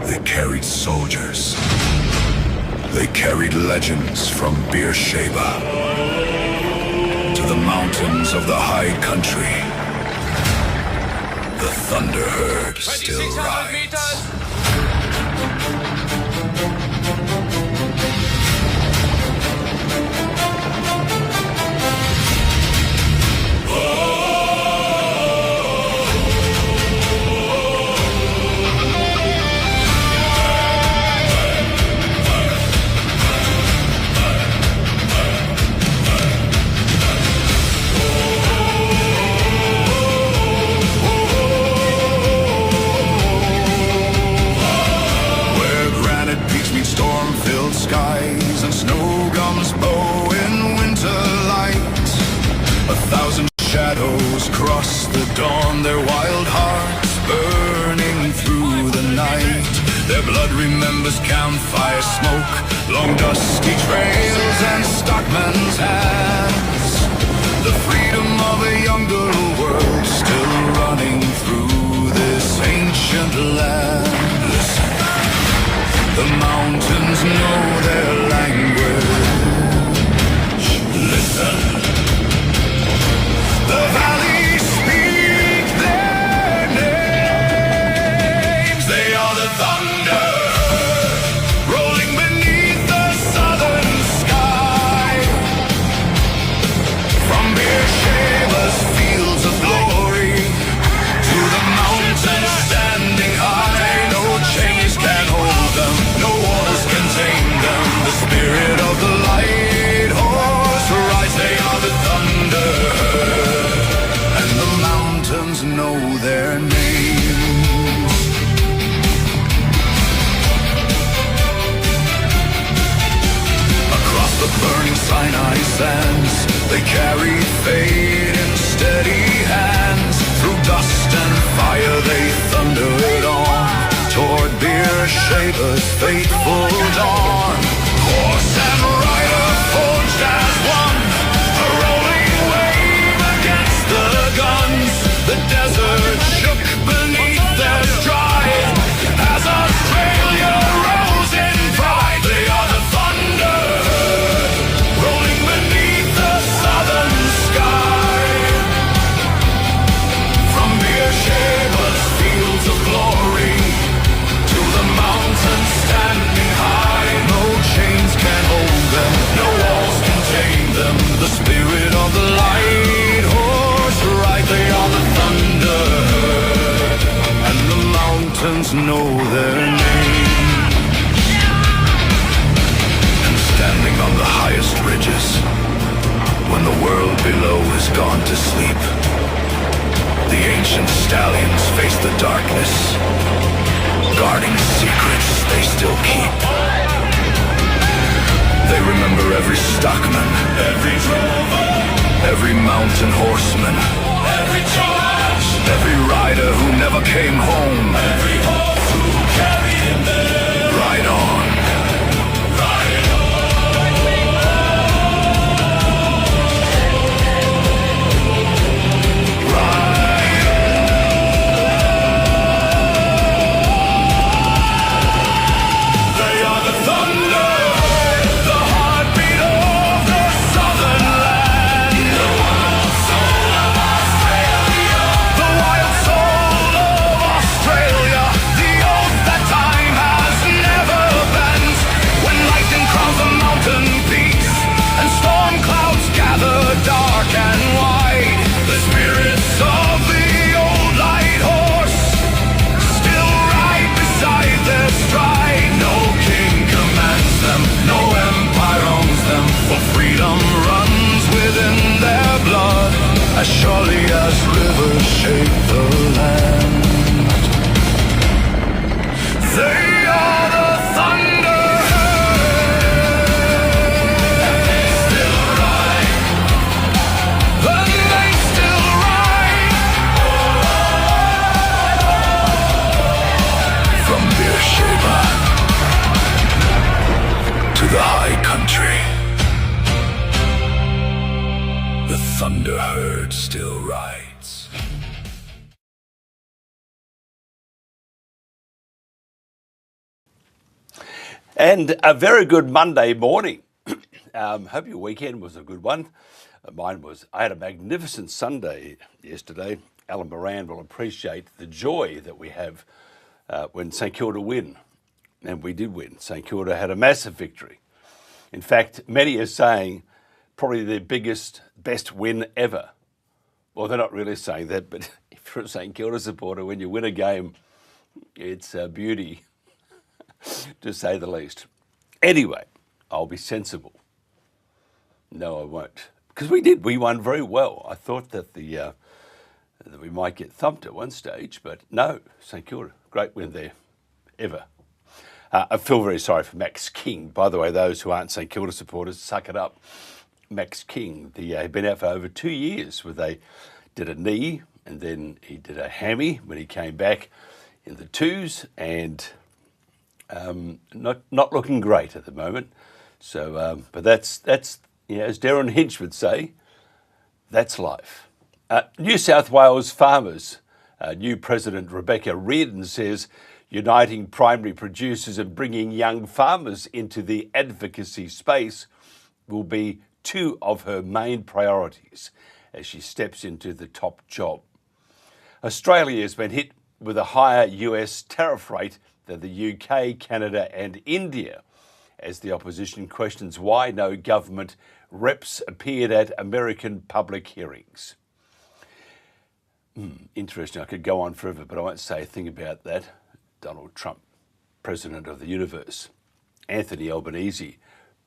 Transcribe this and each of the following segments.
They carried soldiers. They carried legends from Beersheba to the mountains of the high country. The Thunder Herd still 2,600 rides. meters. Where granite peaks meet storm-filled skies and snow gums bow in winter light. 1,000 shadows cross the dawn, their wild hearts burning through the night. Their blood remembers campfire smoke, long dusty trails and stockmen's hands. The freedom of a younger world still running through this ancient land. Listen, the mountains know their language. Listen, the valleys speak their names. They are the thunder rolling beneath the southern sky. From Beersheba's fields of glory to the mountains standing high, no chains can hold them, no walls can tame them. The spirit of the light horse rides. They are the thunder herd, and the mountains know their names. Across the burning Sinai sands, they carried fate in steady hands. Through dust and fire they thundered on toward Beersheba's fateful dawn. Horse and rider forged as one, a rolling wave against the guns. The desert shook beneath their stride as Australia rose in pride. They are the thunder rolling beneath the southern sky. From Beersheba's fields of glory to the mountains standing high, no chains can hold them, no walls can tame them. The spirit of the light horse ride. They are the thunder herd, and the mountains know their name. And standing on the highest ridges, when the world below has gone to sleep, the ancient stallions face the darkness, guarding secrets they still keep. They remember every stockman, every drover, every mountain horseman, every charge, every rider who never came home, every horse who carried him there. Ride on. Ride on. They are the thunder, the heartbeat of the southern land. The wild soul of Australia. The wild soul of Australia. The oath that time has never bent. When lightning crowns the mountain peaks and storm clouds gather dark and wide, the spirits of the old light horse still ride beside their stride. No king commands them, no empire owns them, for freedom runs within their blood, as surely as rivers shape the land. They are the thunder herd, and they still ride, and they still ride. From Beersheba to the high country, the thunder herd still rides. And a very good Monday morning. Hope your weekend was a good one. Mine was. I had a magnificent Sunday yesterday. Alan Moran will appreciate the joy that we have when St Kilda win. And we did win. St Kilda had a massive victory. In fact, many are saying probably their biggest, best win ever. Well, they're not really saying that, but if you're a St Kilda supporter, when you win a game, it's a beauty, to say the least. Anyway, I'll be sensible. No, I won't. Because we did. We won very well. I thought that that we might get thumped at one stage, but no, St Kilda, great win there, ever. I feel very sorry for Max King. By the way, those who aren't St Kilda supporters, suck it up. Max King, he'd been out for over 2 years where they did a knee and then he did a hammy when he came back in the twos and not looking great at the moment. So, but that's as Darren Hinch would say, that's life. New South Wales farmers, new President Rebecca Reardon says uniting primary producers and bringing young farmers into the advocacy space will be two of her main priorities as she steps into the top job. Australia has been hit with a higher US tariff rate than the UK, Canada and India, as the opposition questions why no government reps appeared at American public hearings. Interesting. I could go on forever, but I won't say a thing about that. Donald Trump, President of the universe. Anthony Albanese,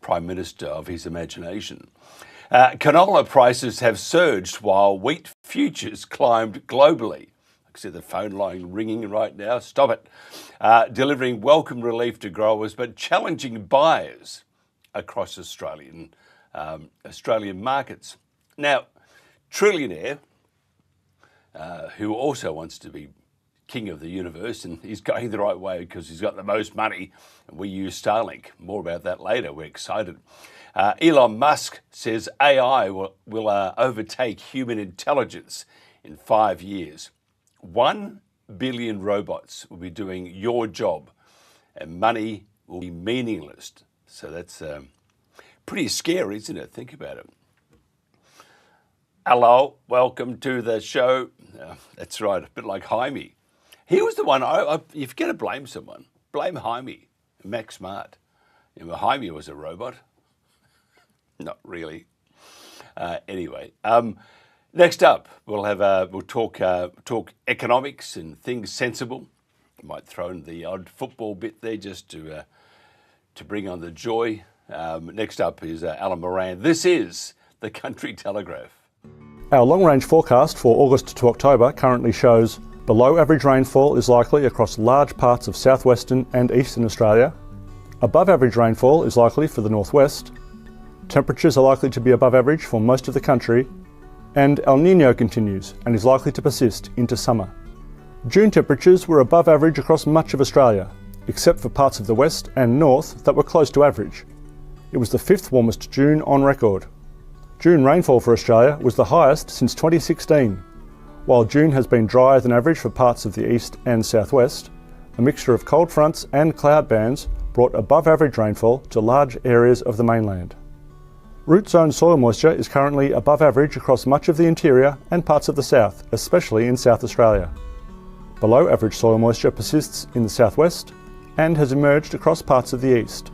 Prime Minister of his imagination. Canola prices have surged while wheat futures climbed globally. I can see the phone line ringing right now. Stop it. Delivering welcome relief to growers, but challenging buyers across Australian markets. Now, trillionaire, who also wants to be king of the universe, and he's going the right way because he's got the most money, and we use Starlink. More about that later. We're excited. Elon Musk says AI will overtake human intelligence in 5 years. 1 billion robots will be doing your job, and money will be meaningless. So that's pretty scary, isn't it? Think about it. Hello, welcome to the show. That's right, a bit like Jaime. He was the one, if you're going to blame someone, blame Jaime, Max Smart. Jaime was a robot. Not really. Anyway, next up, we'll talk economics and things sensible. Might throw in the odd football bit there just to bring on the joy. Next up is Alan Moran. This is the Country Telegraph. Our long-range forecast for August to October currently shows below average rainfall is likely across large parts of southwestern and eastern Australia. Above average rainfall is likely for the northwest. Temperatures are likely to be above average for most of the country. And El Niño continues and is likely to persist into summer. June temperatures were above average across much of Australia, except for parts of the west and north that were close to average. It was the 5th warmest June on record. June rainfall for Australia was the highest since 2016. While June has been drier than average for parts of the east and southwest, a mixture of cold fronts and cloud bands brought above average rainfall to large areas of the mainland. Root zone soil moisture is currently above average across much of the interior and parts of the south, especially in South Australia. Below average soil moisture persists in the southwest and has emerged across parts of the east.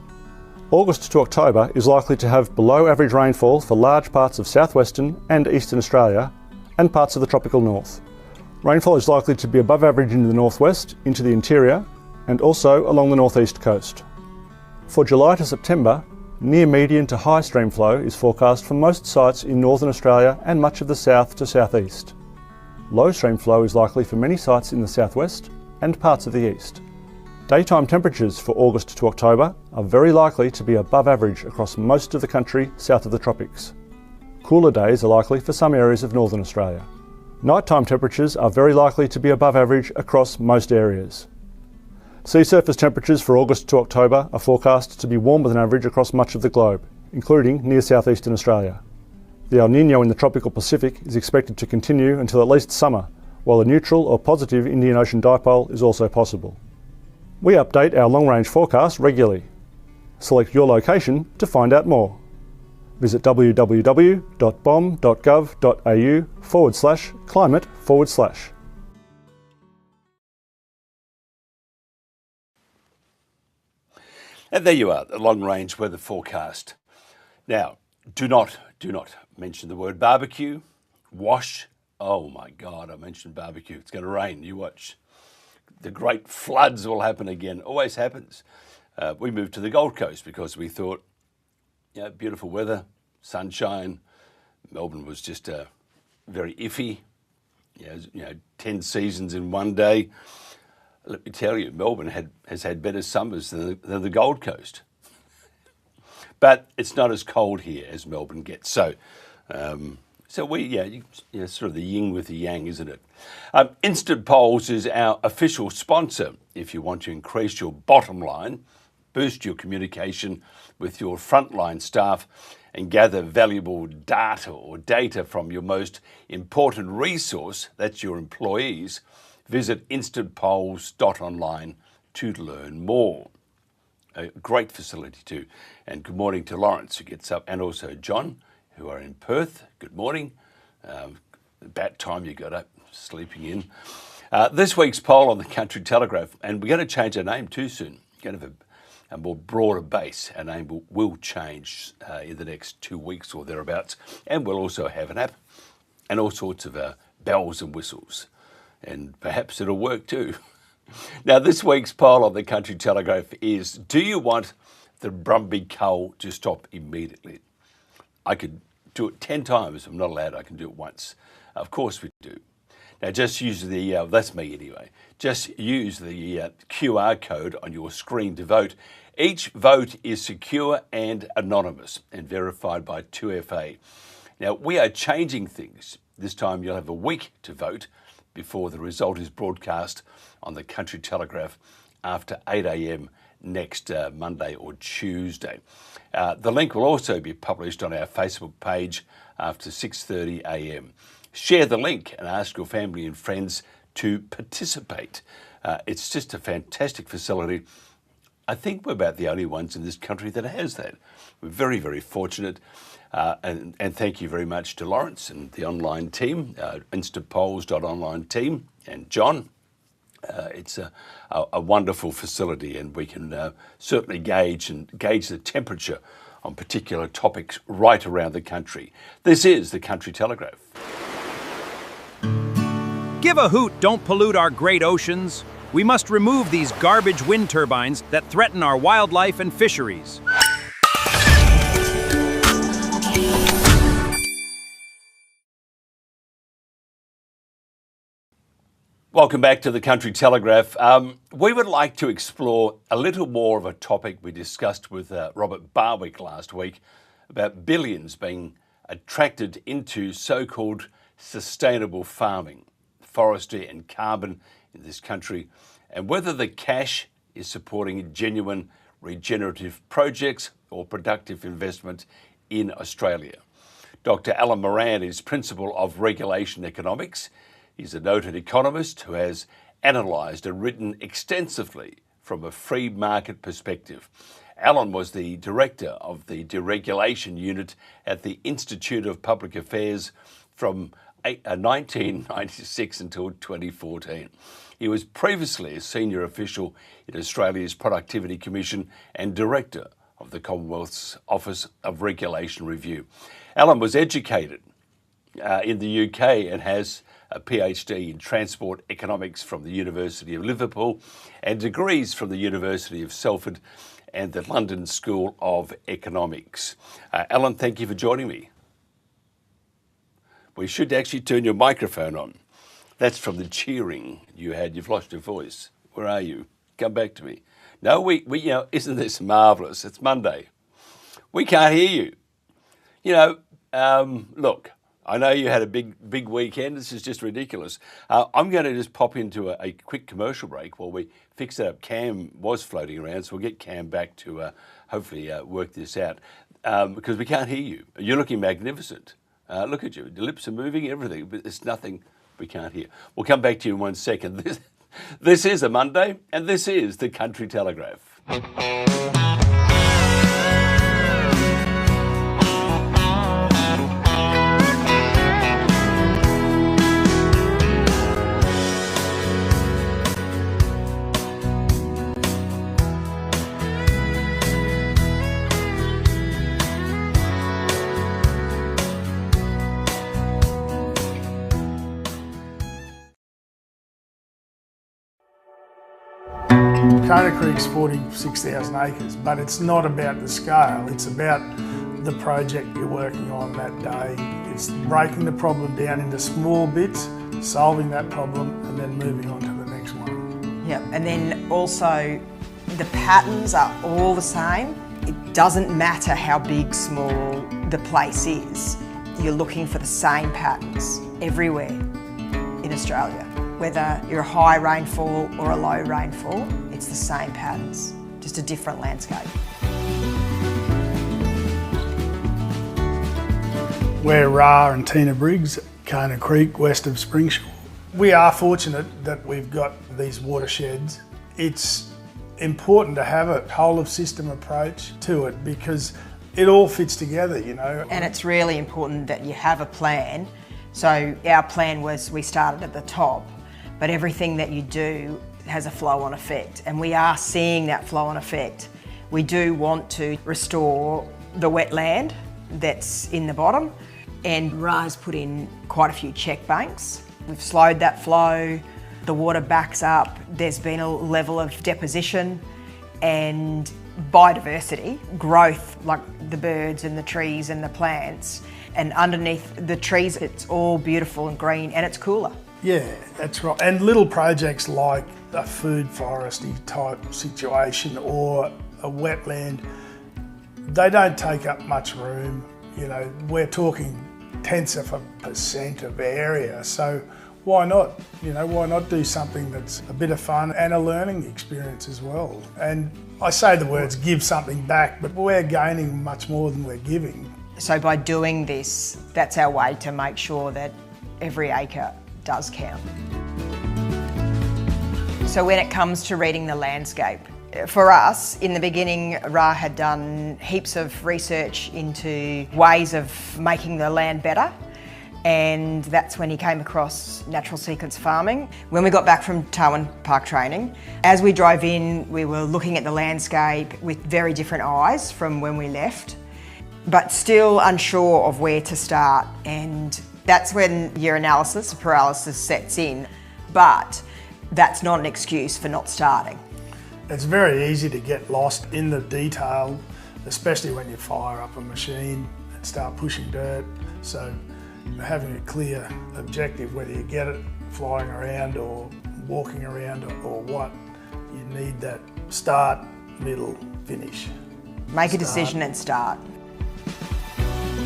August to October is likely to have below average rainfall for large parts of southwestern and eastern Australia and parts of the tropical north. Rainfall is likely to be above average in the northwest, into the interior, and also along the northeast coast. For July to September, near median to high streamflow is forecast for most sites in northern Australia and much of the south to southeast. Low streamflow is likely for many sites in the southwest and parts of the east. Daytime temperatures for August to October are very likely to be above average across most of the country south of the tropics. Cooler days are likely for some areas of northern Australia. Nighttime temperatures are very likely to be above average across most areas. Sea surface temperatures for August to October are forecast to be warmer than average across much of the globe, including near southeastern Australia. The El Niño in the tropical Pacific is expected to continue until at least summer, while a neutral or positive Indian Ocean dipole is also possible. We update our long-range forecast regularly. Select your location to find out more. Visit www.bom.gov.au/climate/. And there you are, the long-range weather forecast. Now, do not mention the word barbecue, wash. Oh my God, I mentioned barbecue. It's going to rain, you watch. The great floods will happen again, always happens. We moved to the Gold Coast because we thought, beautiful weather, sunshine. Melbourne was just very iffy, 10 seasons in one day. Let me tell you, Melbourne has had better summers than the Gold Coast. But it's not as cold here as Melbourne gets. So sort of the yin with the yang, isn't it? Instant Polls is our official sponsor. If you want to increase your bottom line, boost your communication with your frontline staff, and gather valuable data from your most important resource, that's your employees, visit instantpolls.online to learn more. A great facility too. And good morning to Lawrence, who gets up, and also John, who are in Perth. Good morning. About time you got up, sleeping in. This week's poll on the Country Telegraph, and we're going to change our name too soon. We're going to have a more broader base. Our name will change in the next 2 weeks or thereabouts. And we'll also have an app and all sorts of bells and whistles. And perhaps it'll work too. Now, this week's poll on the Country Telegraph is, do you want the Brumby Cull to stop immediately? I could do it 10 times. I'm not allowed. I can do it once. Of course we do. Now, just use the, that's me anyway, just use the QR code on your screen to vote. Each vote is secure and anonymous and verified by 2FA. Now, we are changing things. This time you'll have a week to vote before the result is broadcast on the Country Telegraph after 8 a.m. next Monday or Tuesday. The link will also be published on our Facebook page after 6:30 a.m. Share the link and ask your family and friends to participate. It's just a fantastic facility. I think we're about the only ones in this country that has that. We're very, very fortunate. And thank you very much to Lawrence and the online team, instantpolls.online team, and John. It's a wonderful facility, and we can certainly gauge the temperature on particular topics right around the country. This is the Country Telegraph. Give a hoot, don't pollute our great oceans. We must remove these garbage wind turbines that threaten our wildlife and fisheries. Welcome back to the Country Telegraph. We would like to explore a little more of a topic we discussed with Robert Barwick last week about billions being attracted into so-called sustainable farming, forestry and carbon in this country, and whether the cash is supporting genuine regenerative projects or productive investment in Australia. Dr. Alan Moran is Principal of Regulation Economics. He's a noted economist who has analysed and written extensively from a free market perspective. Alan was the director of the deregulation unit at the Institute of Public Affairs from 1996 until 2014. He was previously a senior official in Australia's Productivity Commission and director of the Commonwealth's Office of Regulation Review. Alan was educated in the UK and has a PhD in transport economics from the University of Liverpool and degrees from the University of Salford and the London School of Economics. Alan, thank you for joining me. We should actually turn your microphone on. That's from the cheering you had. You've lost your voice. Where are you? Come back to me. No, we isn't this marvellous? It's Monday. We can't hear you. Look, I know you had a big weekend. This is just ridiculous. I'm going to just pop into a quick commercial break while we fix that up. Cam was floating around, so we'll get Cam back to hopefully work this out because we can't hear you. You're looking magnificent. Look at you. The lips are moving, everything, but there's nothing we can't hear. We'll come back to you in 1 second. This is a Monday, and this is the Country Telegraph. Kona Creek's 46,000 acres, but it's not about the scale, it's about the project you're working on that day. It's breaking the problem down into small bits, solving that problem, and then moving on to the next one. Yep, and then also the patterns are all the same. It doesn't matter how big, small the place is. You're looking for the same patterns everywhere in Australia. Whether you're a high rainfall or a low rainfall, it's the same patterns, just a different landscape. We're Ra and Tina Briggs, Kona Creek, west of Springsure. We are fortunate that we've got these watersheds. It's important to have a whole of system approach to it because it all fits together, you know. And it's really important that you have a plan. So our plan was we started at the top, but everything that you do has a flow-on effect, and we are seeing that flow-on effect. We do want to restore the wetland that's in the bottom, and Ra's put in quite a few check banks. We've slowed that flow, the water backs up, there's been a level of deposition and biodiversity, growth, like the birds and the trees and the plants, and underneath the trees it's all beautiful and green and it's cooler. Yeah, that's right. And little projects like a food foresty type situation or a wetland, they don't take up much room. You know, we're talking tenths of a % of area. So why not? You know, why not do something that's a bit of fun and a learning experience as well? And I say the words give something back, but we're gaining much more than we're giving. So by doing this, that's our way to make sure that every acre does count. So when it comes to reading the landscape, for us, in the beginning, Ra had done heaps of research into ways of making the land better, and that's when he came across natural sequence farming. When we got back from Tarwin Park training, as we drove in, we were looking at the landscape with very different eyes from when we left, but still unsure of where to start, and that's when your analysis paralysis sets in, but that's not an excuse for not starting. It's very easy to get lost in the detail, especially when you fire up a machine and start pushing dirt. So having a clear objective, whether you get it flying around or walking around or what, you need that start, middle, finish. Make a decision and start.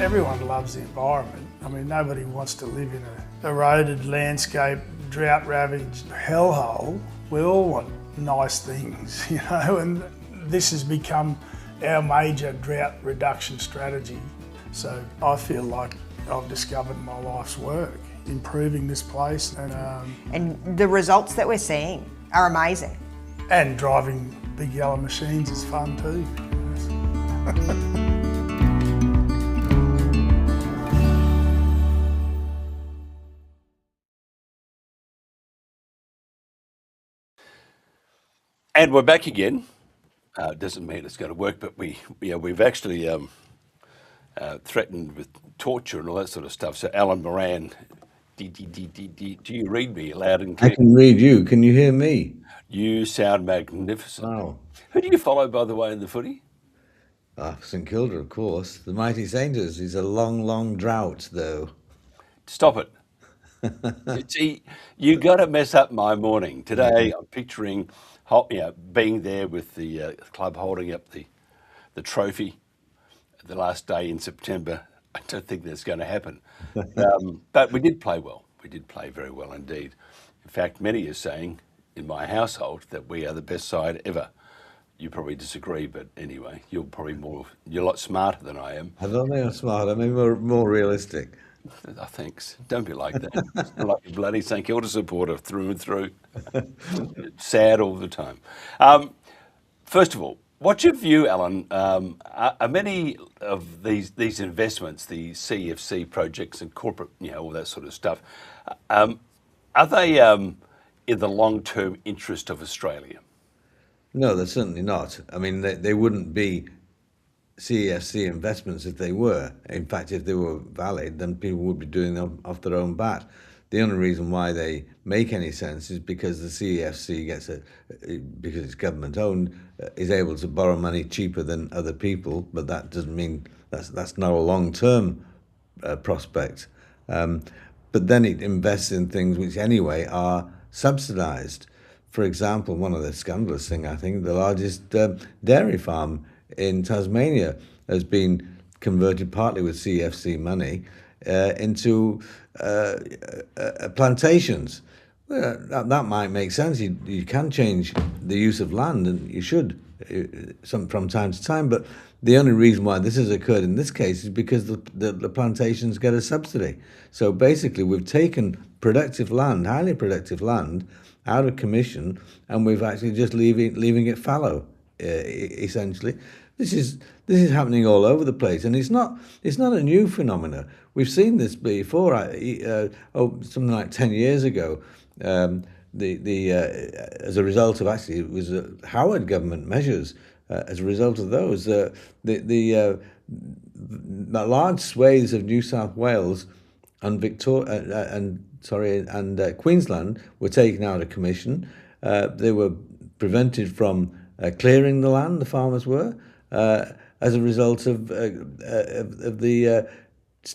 Everyone loves the environment. I mean, nobody wants to live in a eroded landscape, drought-ravaged hellhole. We all want nice things, you know, and this has become our major drought reduction strategy. So I feel like I've discovered my life's work, improving this place, And the results that we're seeing are amazing. and driving big yellow machines is fun too. And we're back again. Doesn't mean it's going to work, but we've actually threatened with torture and all that sort of stuff. So Alan Moran, do you read me loud and I clear? can read you. Can you hear me? You sound magnificent. Wow. Who do you follow, by the way, in the footy? St Kilda, of course. The mighty Sainters. He's a long, long drought, though. Stop it. See, you got to mess up my morning. Today, I'm picturing being there with the club holding up the trophy the last day in September. I don't think that's going to happen. But we did play well. We did play very well indeed. In fact, many are saying in my household that we are the best side ever. You probably disagree, but anyway, you're a lot smarter than I am. I don't think I'm smart. I mean, more realistic. Thanks. Don't be like that. You're like a bloody St Kilda supporter through and through. Sad all the time. First of all, what's your view, Alan? Are many of these investments, the CFC projects and corporate, all that sort of stuff, are they in the long-term interest of Australia? No, they're certainly not. I mean, they wouldn't be CFC investments if they were. In fact, if they were valid, then people would be doing them off their own bat. The only reason why they make any sense is because the CEFC because it's government owned, is able to borrow money cheaper than other people, but that doesn't mean that's not a long-term prospect. But then it invests in things which anyway are subsidised. For example, one of the scandalous things, I think, the largest dairy farm in Tasmania has been converted partly with CFC money into plantations. Well, that might make sense. You can change the use of land, and you should from time to time, but the only reason why this has occurred in this case is because the plantations get a subsidy. So basically, we've taken productive land, highly productive land, out of commission, and we've actually just leaving it fallow, essentially. This is happening all over the place, and it's not a new phenomenon. We've seen this before. Something like 10 years ago, as a result of, actually, it was Howard government measures. As a result of those, the large swathes of New South Wales and Queensland were taken out of commission. They were prevented from clearing the land. The farmers were, as a result of the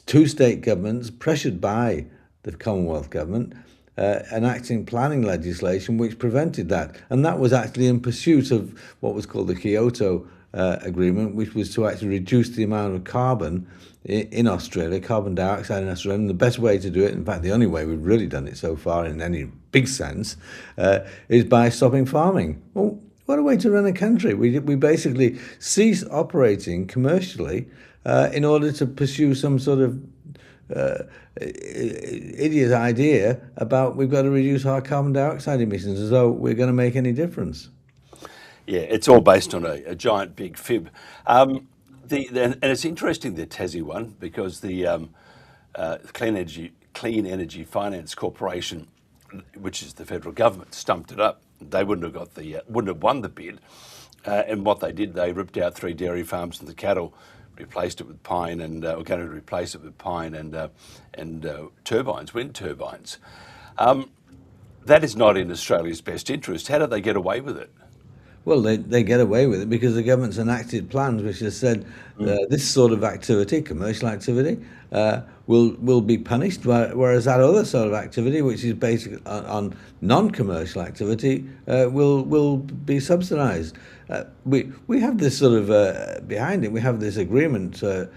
two state governments pressured by the Commonwealth government enacting planning legislation which prevented that. And that was actually in pursuit of what was called the Kyoto Agreement, which was to actually reduce the amount of carbon in Australia, carbon dioxide in Australia. And the best way to do it, in fact, the only way we've really done it so far in any big sense, is by stopping farming. Well, what a way to run a country. We basically cease operating commercially in order to pursue some sort of idiot idea about we've got to reduce our carbon dioxide emissions as though we're going to make any difference. Yeah, it's all based on a giant big fib. And it's interesting, the Tassie one, because the Clean Energy Finance Corporation, which is the federal government, stumped it up. They wouldn't have won the bid. And what they did, they ripped out 3 dairy farms and the cattle, replaced it with pine, and we're going to replace it with pine and turbines, wind turbines. That is not in Australia's best interest. How do they get away with it? Well, they get away with it because the government's enacted plans which has said this sort of activity, commercial activity, will be punished, whereas that other sort of activity, which is based on non-commercial activity, will be subsidised. We have this sort of behind it. We have this agreement where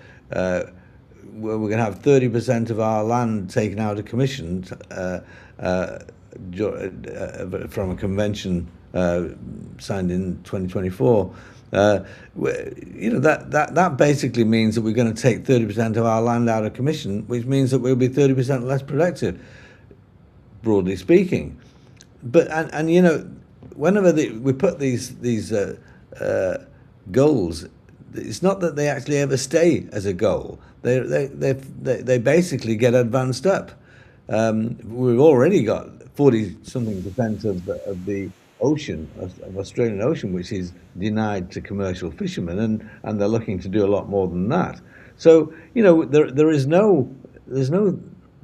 we're going to have 30% of our land taken out of commission from a convention signed in 2024. That basically means that we're going to take 30% of our land out of commission, which means that we'll be 30% less productive, broadly speaking. But whenever we put these goals, it's not that they actually ever stay as a goal. They basically get advanced up. We've already got 40-something% of the ocean, of Australian ocean, which is denied to commercial fishermen, and they're looking to do a lot more than that. So there's no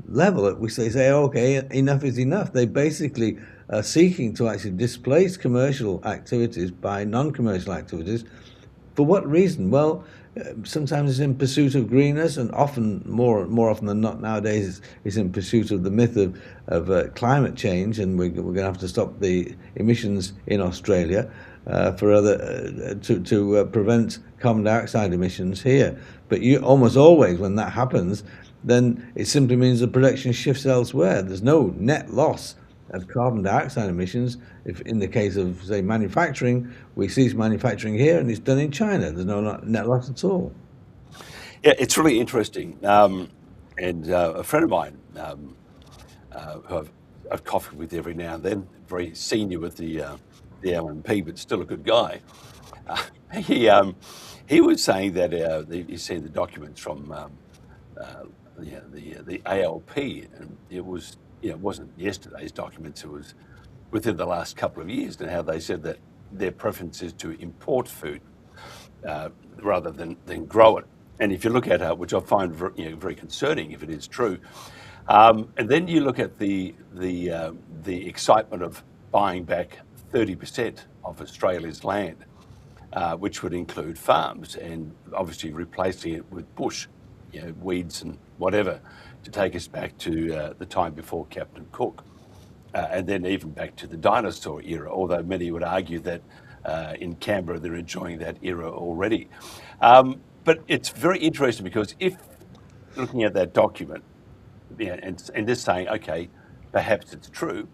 level at which they say, okay, enough is enough. They basically are seeking to actually displace commercial activities by non-commercial activities. For what reason? Well, sometimes it's in pursuit of greenness, and often, more often than not nowadays, it's in pursuit of the myth of climate change, and we're going to have to stop the emissions in Australia to prevent carbon dioxide emissions here. But almost always when that happens, then it simply means the production shifts elsewhere. There's no net loss of carbon dioxide emissions. If in the case of, say, manufacturing, we cease manufacturing here and it's done in China. There's no net loss at all. Yeah, it's really interesting. And a friend of mine who I've coffee with every now and then, very senior with the LNP, but still a good guy. He was saying that he's seen the documents from the ALP, and it wasn't yesterday's documents. It was within the last couple of years, and how they said that their preference is to import food rather than grow it. And if you look at which I find very concerning if it is true, And then you look at the excitement of buying back 30% of Australia's land, which would include farms, and obviously replacing it with bush, weeds and whatever, to take us back to the time before Captain Cook, and then even back to the dinosaur era, although many would argue that in Canberra they're enjoying that era already. But it's very interesting because if looking at that document, and just saying, okay, perhaps it's true,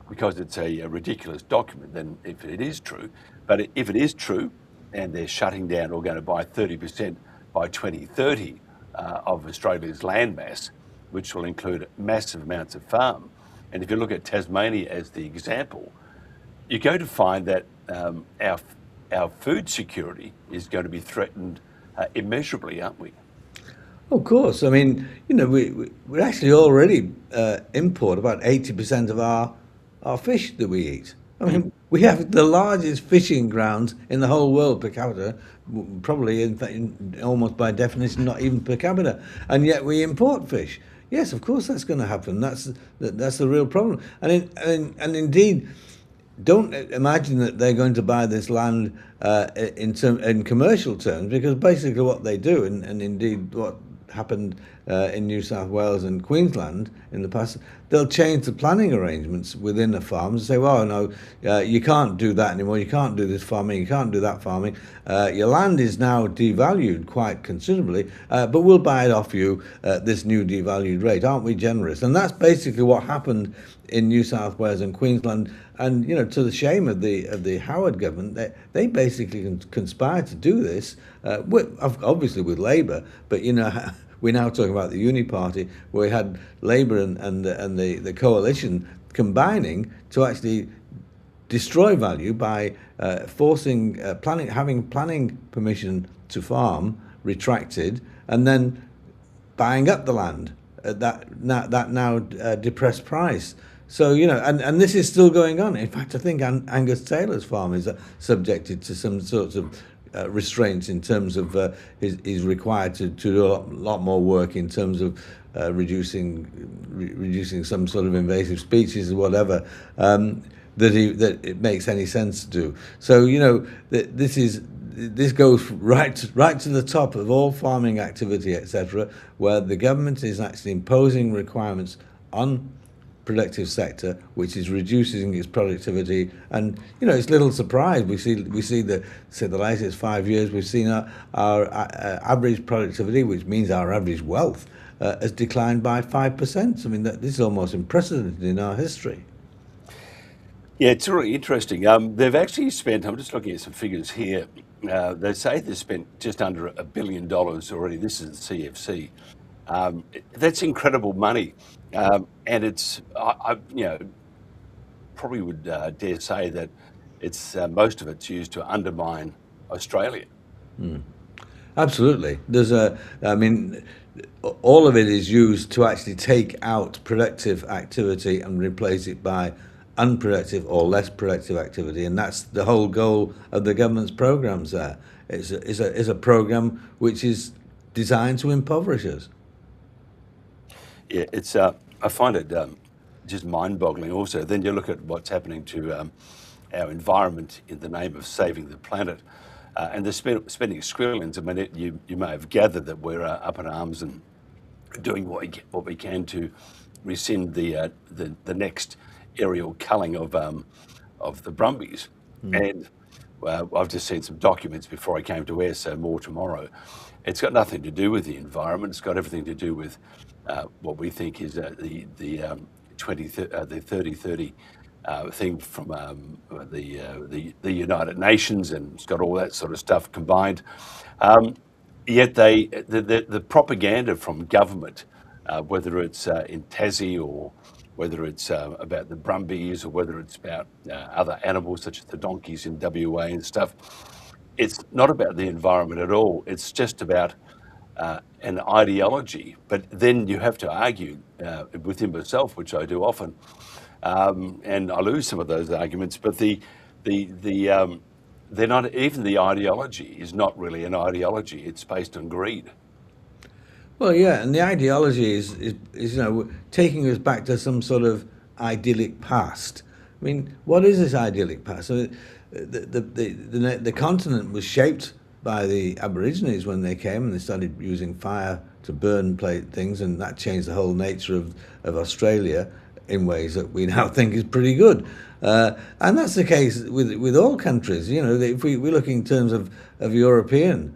because it's a ridiculous document, then if it is true, but if it is true, and they're shutting down or going to buy 30% by 2030 of Australia's landmass, which will include massive amounts of farm. And if you look at Tasmania as the example, you're going to find that our food security is going to be threatened immeasurably, aren't we? Of course. I mean, we actually already import about 80% of our fish that we eat. I mean, we have the largest fishing grounds in the whole world per capita, probably almost by definition, not even per capita, and yet we import fish. Yes, of course that's going to happen. That's the real problem. And indeed, don't imagine that they're going to buy this land in commercial terms, because basically what they do, and indeed what happened in New South Wales and Queensland in the past, they'll change the planning arrangements within the farms and say, well, no, you can't do that anymore, you can't do this farming, you can't do that farming. Your land is now devalued quite considerably, but we'll buy it off you at this new devalued rate. Aren't we generous? And that's basically what happened in New South Wales and Queensland. And to the shame of the Howard government, they basically conspired to do this, obviously with Labor, but we're now talking about the Uni Party, where we had Labor and the coalition combining to actually destroy value by forcing having planning permission to farm retracted, and then buying up the land at that now depressed price. So, and this is still going on. In fact, I think Angus Taylor's farm is subjected to some sorts of restraints in terms of he's required to do a lot more work in terms of reducing some sort of invasive species or whatever that it makes any sense to do. So this goes right to the top of all farming activity, etc., where the government is actually imposing requirements on productive sector, which is reducing its productivity. And it's little surprise we see the latest 5 years we've seen our average productivity, which means our average wealth, has declined by 5%. I mean, this is almost unprecedented in our history. Yeah, it's really interesting. They've actually spent, I'm just looking at some figures here, they say they've spent just under $1 billion already. This is the CFC. That's incredible money. And it's, I probably would dare say that it's most of it's used to undermine Australia. Absolutely. All of it is used to actually take out productive activity and replace it by unproductive or less productive activity, and that's the whole goal of the government's programs. There, it's a program which is designed to impoverish us. Yeah, it's. I find it just mind-boggling. Also, then you look at what's happening to our environment in the name of saving the planet, and they're spending squillions. I mean, you may have gathered that we're up in arms and doing what we can to rescind the next aerial culling of the Brumbies. And I've just seen some documents before I came to air, so more tomorrow. It's got nothing to do with the environment. It's got everything to do with what we think is the 30-30 thing from the United Nations, and it's got all that sort of stuff combined. Yet the propaganda from government, whether it's in Tassie or whether it's about the Brumbies or whether it's about other animals such as the donkeys in WA and stuff, it's not about the environment at all. It's just about an ideology. But then you have to argue within myself, which I do often, and I lose some of those arguments. But they're not, even the ideology is not really an ideology. It's based on greed. Well, yeah, and the ideology is taking us back to some sort of idyllic past. I mean, what is this idyllic past? I mean, the continent was shaped by the Aborigines when they came and they started using fire to burn things, and that changed the whole nature of Australia in ways that we now think is pretty good. And that's the case with all countries. If we look in terms of European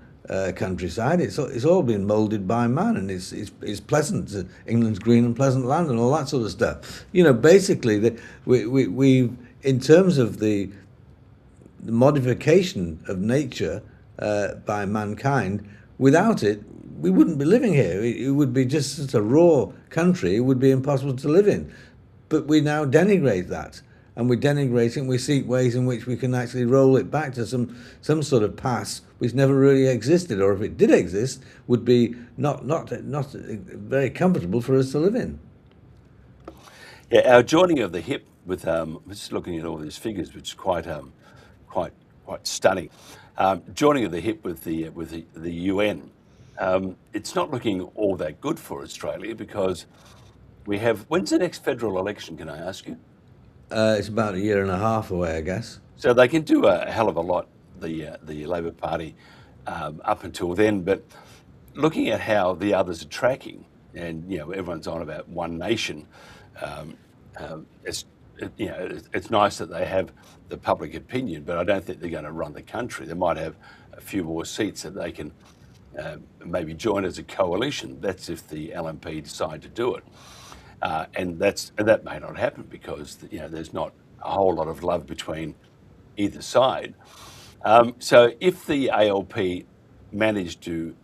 countryside, it's all been moulded by man, and it's pleasant. England's green and pleasant land, and all that sort of stuff. Basically, we in terms of the modification of nature by mankind, without it, we wouldn't be living here. It would be just such a raw country. It would be impossible to live in. But we now denigrate that, and we denigrate it, and we seek ways in which we can actually roll it back to some sort of past which never really existed, or if it did exist, would be not very comfortable for us to live in. Yeah, our joining of the hip with just looking at all these figures, which is quite stunning. Joining of the hip with the UN, it's not looking all that good for Australia because we have. When's the next federal election? Can I ask you? It's about a year and a half away, I guess. So they can do a hell of a lot, the Labor Party, up until then. But looking at how the others are tracking, and everyone's on about one nation. It's nice that they have the public opinion, but I don't think they're going to run the country. They might have a few more seats that they can maybe join as a coalition. That's if the LNP decide to do it, and that may not happen because there's not a whole lot of love between either side. So if the ALP managed to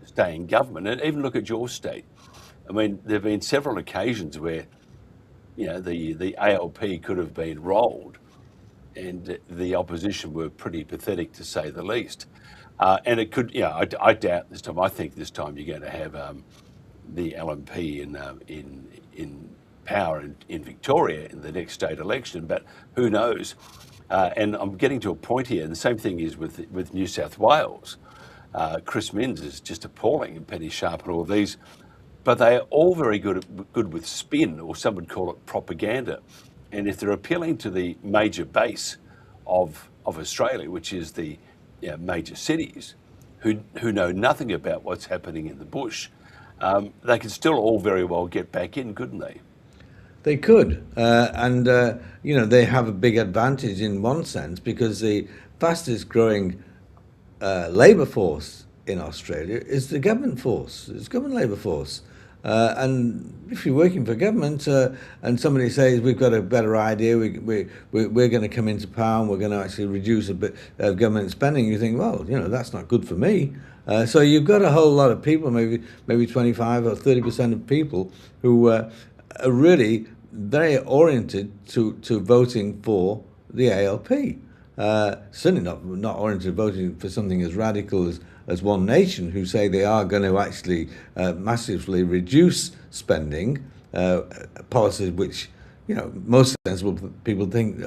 stay in government, and even look at your state, I mean, there have been several occasions where the ALP could have been rolled, and the opposition were pretty pathetic to say the least. And it could, I doubt this time. I think this time you're going to have the LNP in power in Victoria in the next state election, but who knows? And I'm getting to a point here, and the same thing is with New South Wales. Chris Minns is just appalling, and Penny Sharp and all these. But they are all very good with spin, or some would call it propaganda. And if they're appealing to the major base of Australia, which is the major cities, who know nothing about what's happening in the bush, they could still all very well get back in, couldn't they? They could, and they have a big advantage in one sense because the fastest growing labour force in Australia is the government force. It's government labour force. And if you're working for government and somebody says we've got a better idea, we're going to come into power and we're going to actually reduce a bit of government spending, you think, well, that's not good for me. So you've got a whole lot of people, maybe 25 or 30% of people who are really very oriented to voting for the ALP. Certainly not oriented to voting for something as radical as One Nation, who say they are going to actually massively reduce spending, policies which most sensible people think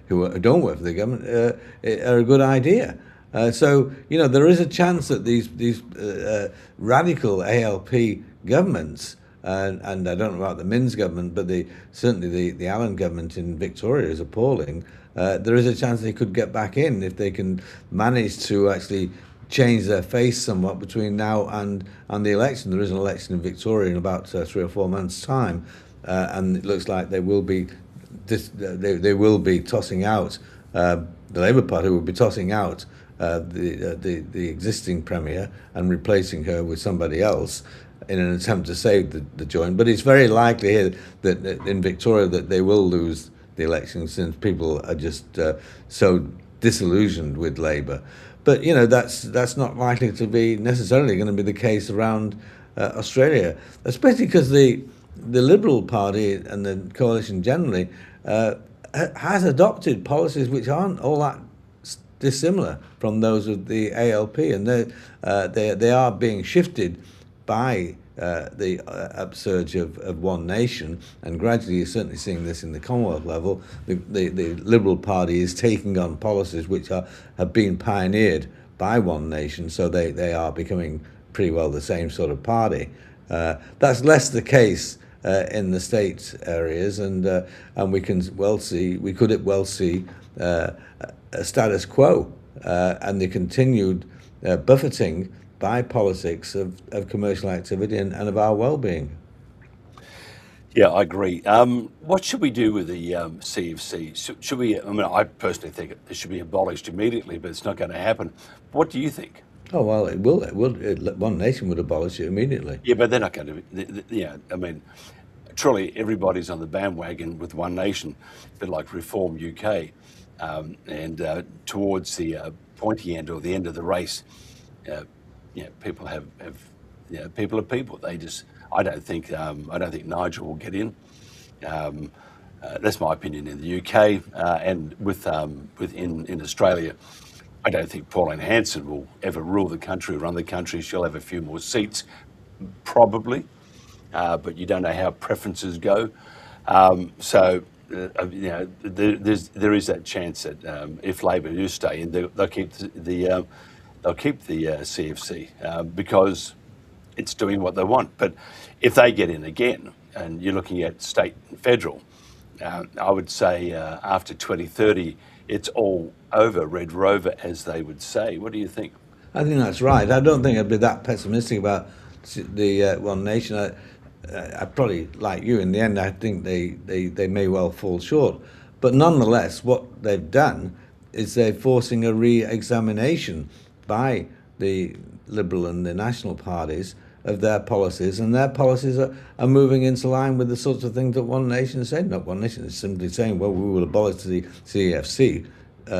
who don't work for the government are a good idea. So there is a chance that these radical ALP governments, and I don't know about the Minns government, but certainly the Allen government in Victoria is appalling. There is a chance they could get back in if they can manage to actually change their face somewhat between now and the election. There is an election in Victoria in about 3 or 4 months' time, and it looks like they will be tossing out the Labour Party will be tossing out the existing premier and replacing her with somebody else in an attempt to save the joint. But it's very likely here that in Victoria that they will lose the election since people are just so disillusioned with Labour. But that's not likely to be necessarily going to be the case around Australia, especially because the Liberal Party and the coalition generally has adopted policies which aren't all that dissimilar from those of the ALP, and they are being shifted by the upsurge of One Nation, and gradually you're certainly seeing this in the Commonwealth level. The Liberal Party is taking on policies which have been pioneered by One Nation, so they are becoming pretty well the same sort of party. That's less the case in the state areas, and we could well see a status quo and the continued buffeting by politics of commercial activity and of our well-being. Yeah, I agree. What should we do with the CFC? Should we? I mean, I personally think it should be abolished immediately, but it's not going to happen. What do you think? Oh well, it will. One Nation would abolish it immediately. Yeah, but they're not going to. Yeah, I mean, truly, everybody's on the bandwagon with One Nation, a bit like Reform UK, and towards the pointy end or the end of the race, people have people are people. They just. I don't think Nigel will get in. That's my opinion in the UK, and in Australia. I don't think Pauline Hanson will ever rule the country, run the country. She'll have a few more seats, probably, but you don't know how preferences go. There is that chance that if Labor do stay in, they'll keep the CFC because it's doing what they want. But if they get in again, and you're looking at state and federal, I would say after 2030, it's all over, Red Rover, as they would say. What do you think? I think that's right. I don't think I'd be that pessimistic about the One Nation. I probably, like you, in the end, I think they may well fall short. But nonetheless, what they've done is they're forcing a re-examination by the Liberal and the National parties of their policies, and their policies are moving into line with the sorts of things that One Nation has said. Not One Nation is simply saying, well, we will abolish the CFC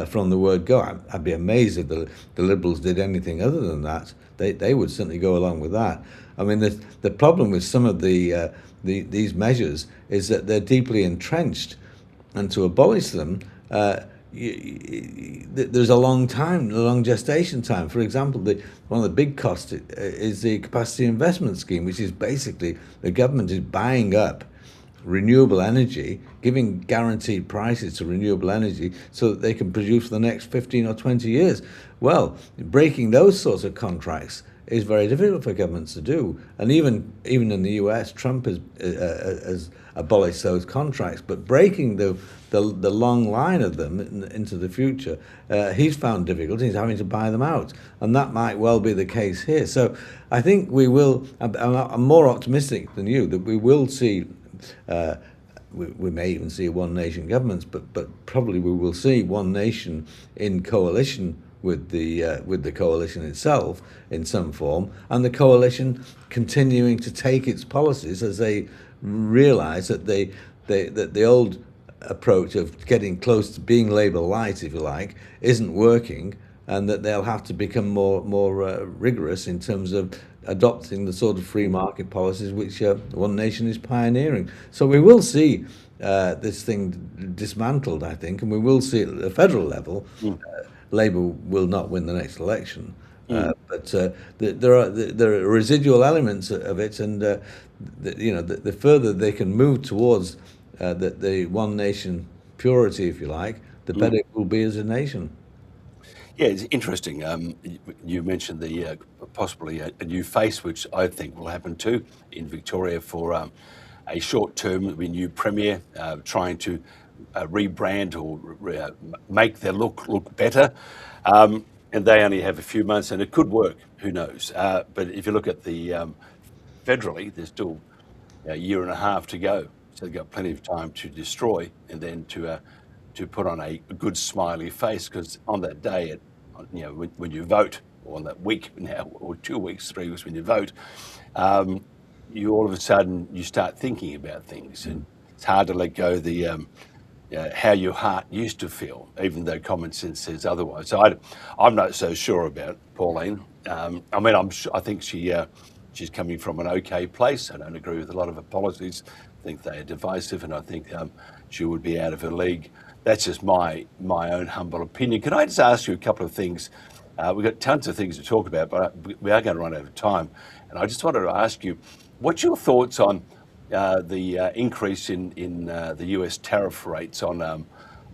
from the word go. I'd be amazed if the Liberals did anything other than that. They would certainly go along with that. I mean, the problem with some of these measures is that they're deeply entrenched, and to abolish them, there's a long gestation time. For example, one of the big costs is the capacity investment scheme, which is basically the government is buying up renewable energy, giving guaranteed prices to renewable energy so that they can produce for the next 15 or 20 years. Well, breaking those sorts of contracts is very difficult for governments to do. And even in the US, Trump has abolished those contracts, but breaking the long line of them into the future, he's found difficulty. He's having to buy them out. And that might well be the case here. So I think we will, I'm more optimistic than you, that we will see, we may even see One Nation governments, but probably we will see One Nation in coalition with the coalition itself in some form, and the coalition continuing to take its policies as they realise that that the old approach of getting close to being Labour light, if you like, isn't working, and that they'll have to become more rigorous in terms of adopting the sort of free market policies which One Nation is pioneering. So we will see this thing dismantled, I think, and we will see it at the federal level. Labour will not win the next election, but there are residual elements of it, and the further they can move towards the One Nation purity, if you like, the better it will be as a nation. Yeah, it's interesting. You mentioned the possibly a new face, which I think will happen too in Victoria for a short term. The new premier trying to rebrand or make their look better, and they only have a few months, and it could work. Who knows? But if you look at the federally, there's still a year and a half to go, so they've got plenty of time to destroy and then to put on a good smiley face, because on that day, when you vote, or on that week now, or 2 weeks, 3 weeks when you vote, you all of a sudden you start thinking about things, and it's hard to let go the how your heart used to feel, even though common sense says otherwise. So I'm not so sure about Pauline. I mean, I think she's coming from an okay place. I don't agree with a lot of her policies. I think they are divisive, and I think she would be out of her league. That's just my own humble opinion. Can I just ask you a couple of things? We've got tons of things to talk about, but we are going to run out of time. And I just wanted to ask you, what's your thoughts on the increase in the US tariff rates on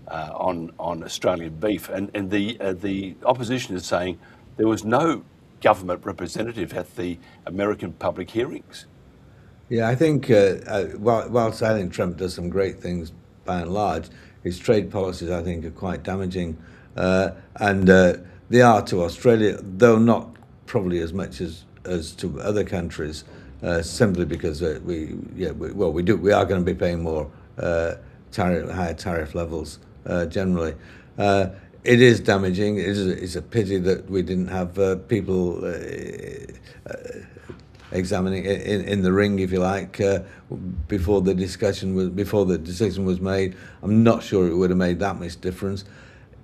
Australian beef, and the opposition is saying there was no government representative at the American public hearings. Yeah, I think whilst I think Trump does some great things by and large, his trade policies I think are quite damaging, and they are to Australia, though not probably as much as to other countries, simply because we are going to be paying more higher tariff levels generally. It is damaging. It's a pity that we didn't have people examining it in the ring, if you like, before the decision was made. I'm not sure it would have made that much difference.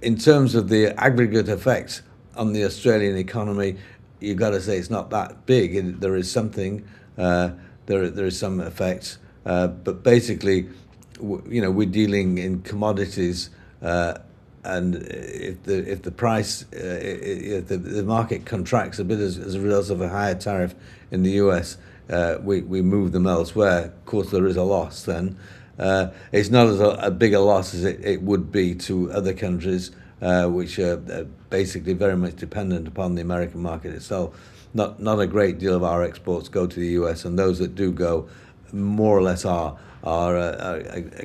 In terms of the aggregate effects on the Australian economy, you've got to say it's not that big. There is something, there is some effects, but basically, we're dealing in commodities. And if the price, if the market contracts a bit as a result of a higher tariff in the US, we move them elsewhere. Of course, there is a loss then. It's not as a big a loss as it would be to other countries, which are basically very much dependent upon the American market itself. Not a great deal of our exports go to the US, and those that do go, more or less are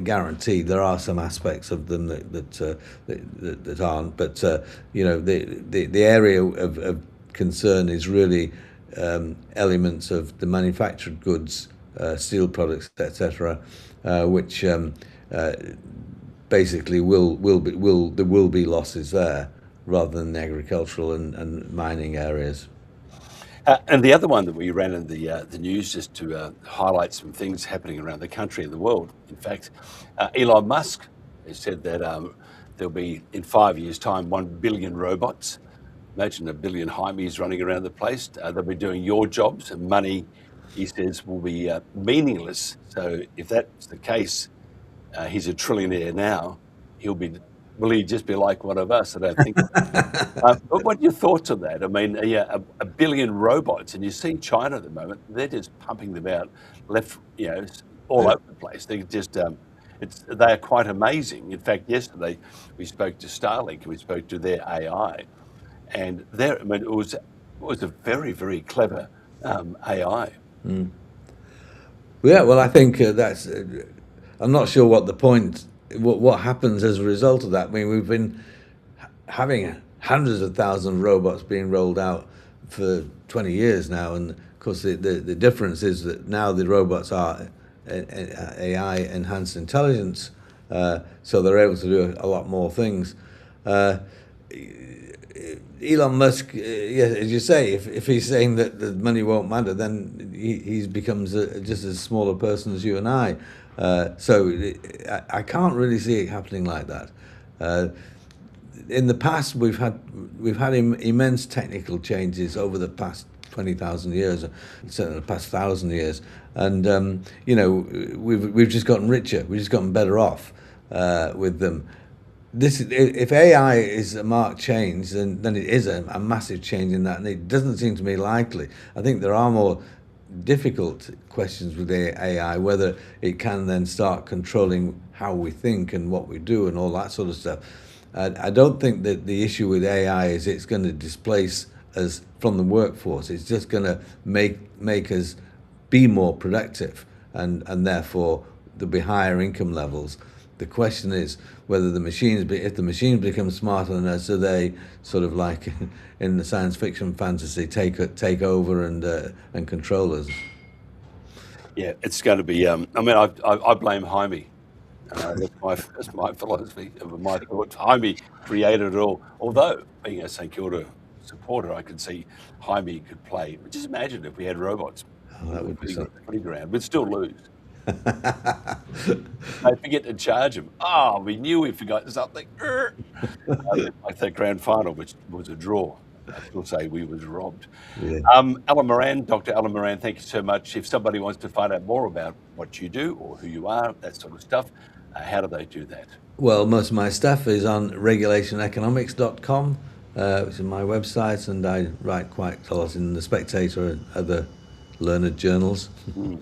guaranteed. There are some aspects of them that aren't, but the area of concern is really elements of the manufactured goods, steel products, etc., which basically there will be losses there rather than the agricultural and mining areas. And the other one that we ran in the news just to highlight some things happening around the country and the world. In fact, Elon Musk has said that there'll be, in 5 years' time, 1 billion robots. Imagine 1 billion Heimis running around the place. They'll be doing your jobs, and money, he says, will be meaningless. So if that's the case, he's a trillionaire now. Will he just be like one of us? I don't think. But what are your thoughts on that? I mean, a billion robots, and you see China at the moment, they're just pumping them out left, all over the place. They just, they are quite amazing. In fact, yesterday we spoke to Starlink, we spoke to their AI, and it was a very, very clever AI. Mm. Yeah, well, I think that's. I'm not sure what the point. What happens as a result of that? I mean, we've been having hundreds of thousands of robots being rolled out for 20 years now, and of course the difference is that now the robots are AI enhanced intelligence, so they're able to do a lot more things. Elon Musk, as you say, if he's saying that the money won't matter, then he becomes just as small a person as you and I. So I can't really see it happening like that. In the past, we've had immense technical changes over the past 20,000 years, certainly the past 1,000 years, and we've just gotten richer. We've just gotten better off with them. If AI is a marked change, then it is a massive change in that, and it doesn't seem to me likely. I think there are more difficult questions with AI, whether it can then start controlling how we think and what we do and all that sort of stuff. I don't think that the issue with AI is it's going to displace us from the workforce. It's just going to make us be more productive, and therefore there'll be higher income levels. The question is whether if the machines become smarter than us, do they sort of like in the science fiction fantasy take over and control us? Yeah, it's going to be. I blame Jaime. That's my philosophy, my thoughts. Jaime created it all. Although being a St Kilda supporter, I could see Jaime could play. But just imagine if we had robots. Oh, that would be so. Pretty grand. We'd still lose. They forget to charge him. Oh, we knew we forgot something. Like that grand final, which was a draw. I still say we was robbed. Yeah. Alan Moran, Dr. Alan Moran, thank you so much. If somebody wants to find out more about what you do or who you are, that sort of stuff, how do they do that? Well, most of my stuff is on regulationeconomics.com, which is my website, and I write quite a lot in The Spectator and other learned journals. We'll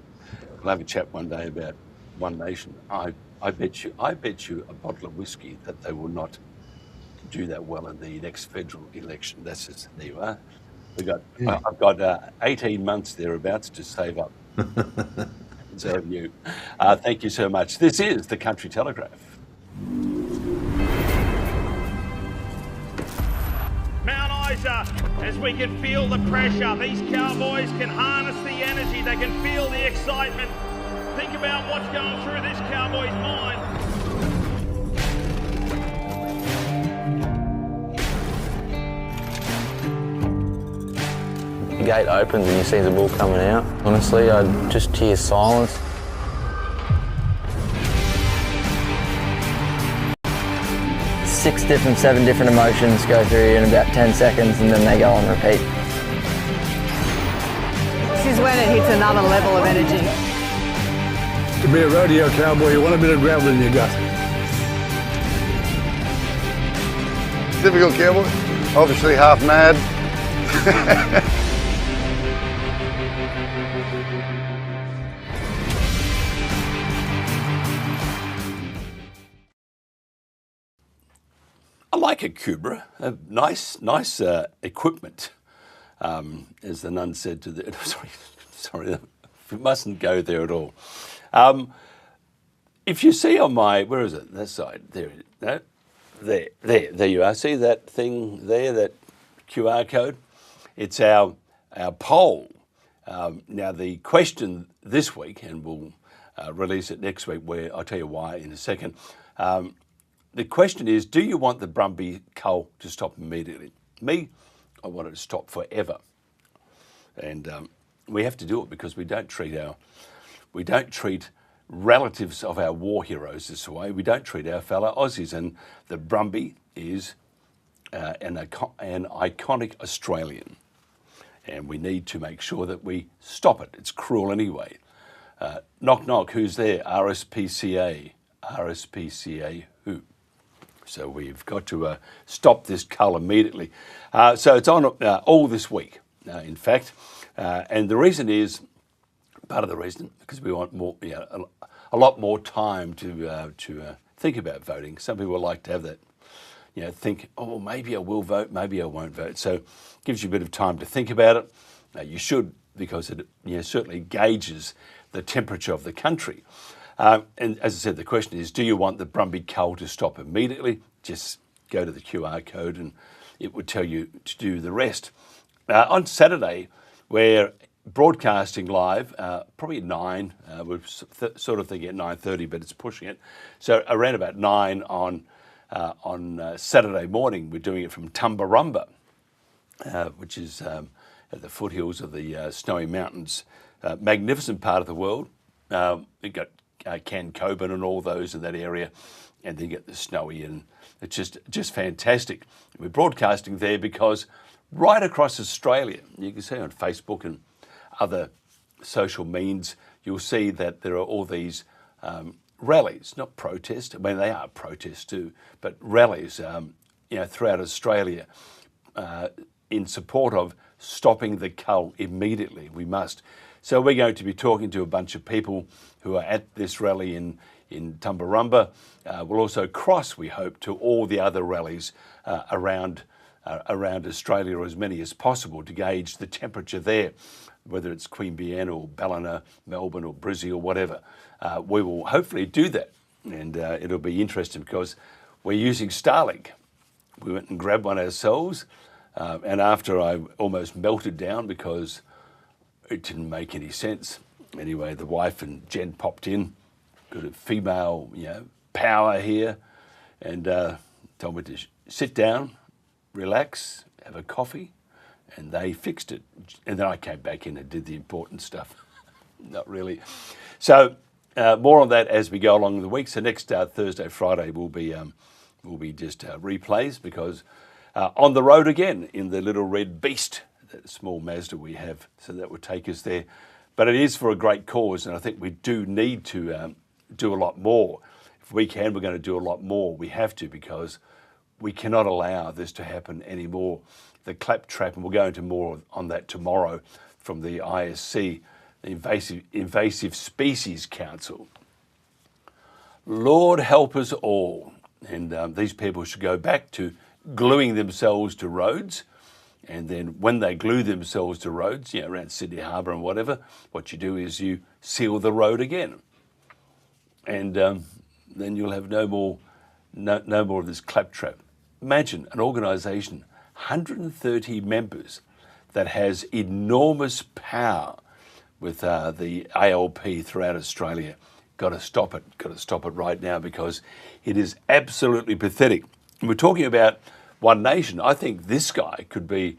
have a chat one day about One Nation. I bet you a bottle of whiskey that they will not do that well in the next federal election. That's just, there you are. I've got 18 months thereabouts to save up. So have you. Thank you so much. This is the Country Telegraph. Mount Isa, as we can feel the pressure, these cowboys can harness the energy, they can feel the excitement. Think about what's going through this cowboy's mind. The gate opens and you see the bull coming out. Honestly, I just hear silence. Seven different emotions go through you in about 10 seconds and then they go on repeat. This is when it hits another level of energy. To be a rodeo cowboy, you want a bit of gravel in your gut. Typical cowboy, obviously half mad. I like a Cobra, nice equipment, as the nun said to the. Sorry, we mustn't go there at all. If you see on my, where is it? That side, there you are. See that thing there, that QR code? It's our poll. Now the question this week, and we'll release it next week, where I'll tell you why in a second. The question is, do you want the Brumby cull to stop immediately? Me, I want it to stop forever. And we have to do it because we don't treat relatives of our war heroes this way. We don't treat our fellow Aussies. And the Brumby is an iconic Australian. And we need to make sure that we stop it. It's cruel anyway. Knock, knock, who's there? RSPCA. RSPCA who? So we've got to stop this cull immediately. So it's on all this week, in fact. And the reason is, part of the reason, because we want more, a lot more time to think about voting. Some people like to have that, think, oh, maybe I will vote, maybe I won't vote. So it gives you a bit of time to think about it. You should, because it certainly gauges the temperature of the country. And as I said, the question is, do you want the Brumby cull to stop immediately? Just go to the QR code and it would tell you to do the rest. On Saturday, we're broadcasting live, probably at 9. We're sort of thinking at 9:30, but it's pushing it. So around about 9 on Saturday morning, we're doing it from Tumbarumba, which is at the foothills of the Snowy Mountains. Magnificent part of the world. We've got Can Coburn and all those in that area, and then you get the Snowy, and it's just fantastic. We're broadcasting there because right across Australia, you can see on Facebook and other social means, you'll see that there are all these rallies, not protests. I mean, they are protests too, but rallies, throughout Australia in support of stopping the cull immediately. We must. So we're going to be talking to a bunch of people who are at this rally in Tumbarumba. We'll also cross, we hope, to all the other rallies around Australia, or as many as possible, to gauge the temperature there, whether it's Queanbeyan or Ballina, Melbourne or Brizzy or whatever. We will hopefully do that, and it'll be interesting because we're using Starlink. We went and grabbed one ourselves, and after I almost melted down because it didn't make any sense. Anyway, the wife and Jen popped in, got a female, power here, and told me to sit down, relax, have a coffee, and they fixed it. And then I came back in and did the important stuff. Not really. So more on that as we go along the week. So next Thursday, Friday will be just replays, because on the road again in the little red beast, that small Mazda we have, so that would take us there. But it is for a great cause, and I think we do need to do a lot more. If we can, we're going to do a lot more. We have to, because we cannot allow this to happen anymore. The claptrap, and we'll go into more on that tomorrow from the ISC, the Invasive Species Council. Lord help us all. And these people should go back to gluing themselves to roads And then when they glue themselves to roads, around Sydney Harbour and whatever, what you do is you seal the road again. And then you'll have no more of this claptrap. Imagine an organisation, 130 members, that has enormous power with the ALP throughout Australia. Got to stop it. Got to stop it right now, because it is absolutely pathetic. And we're talking about One Nation. I think this guy could be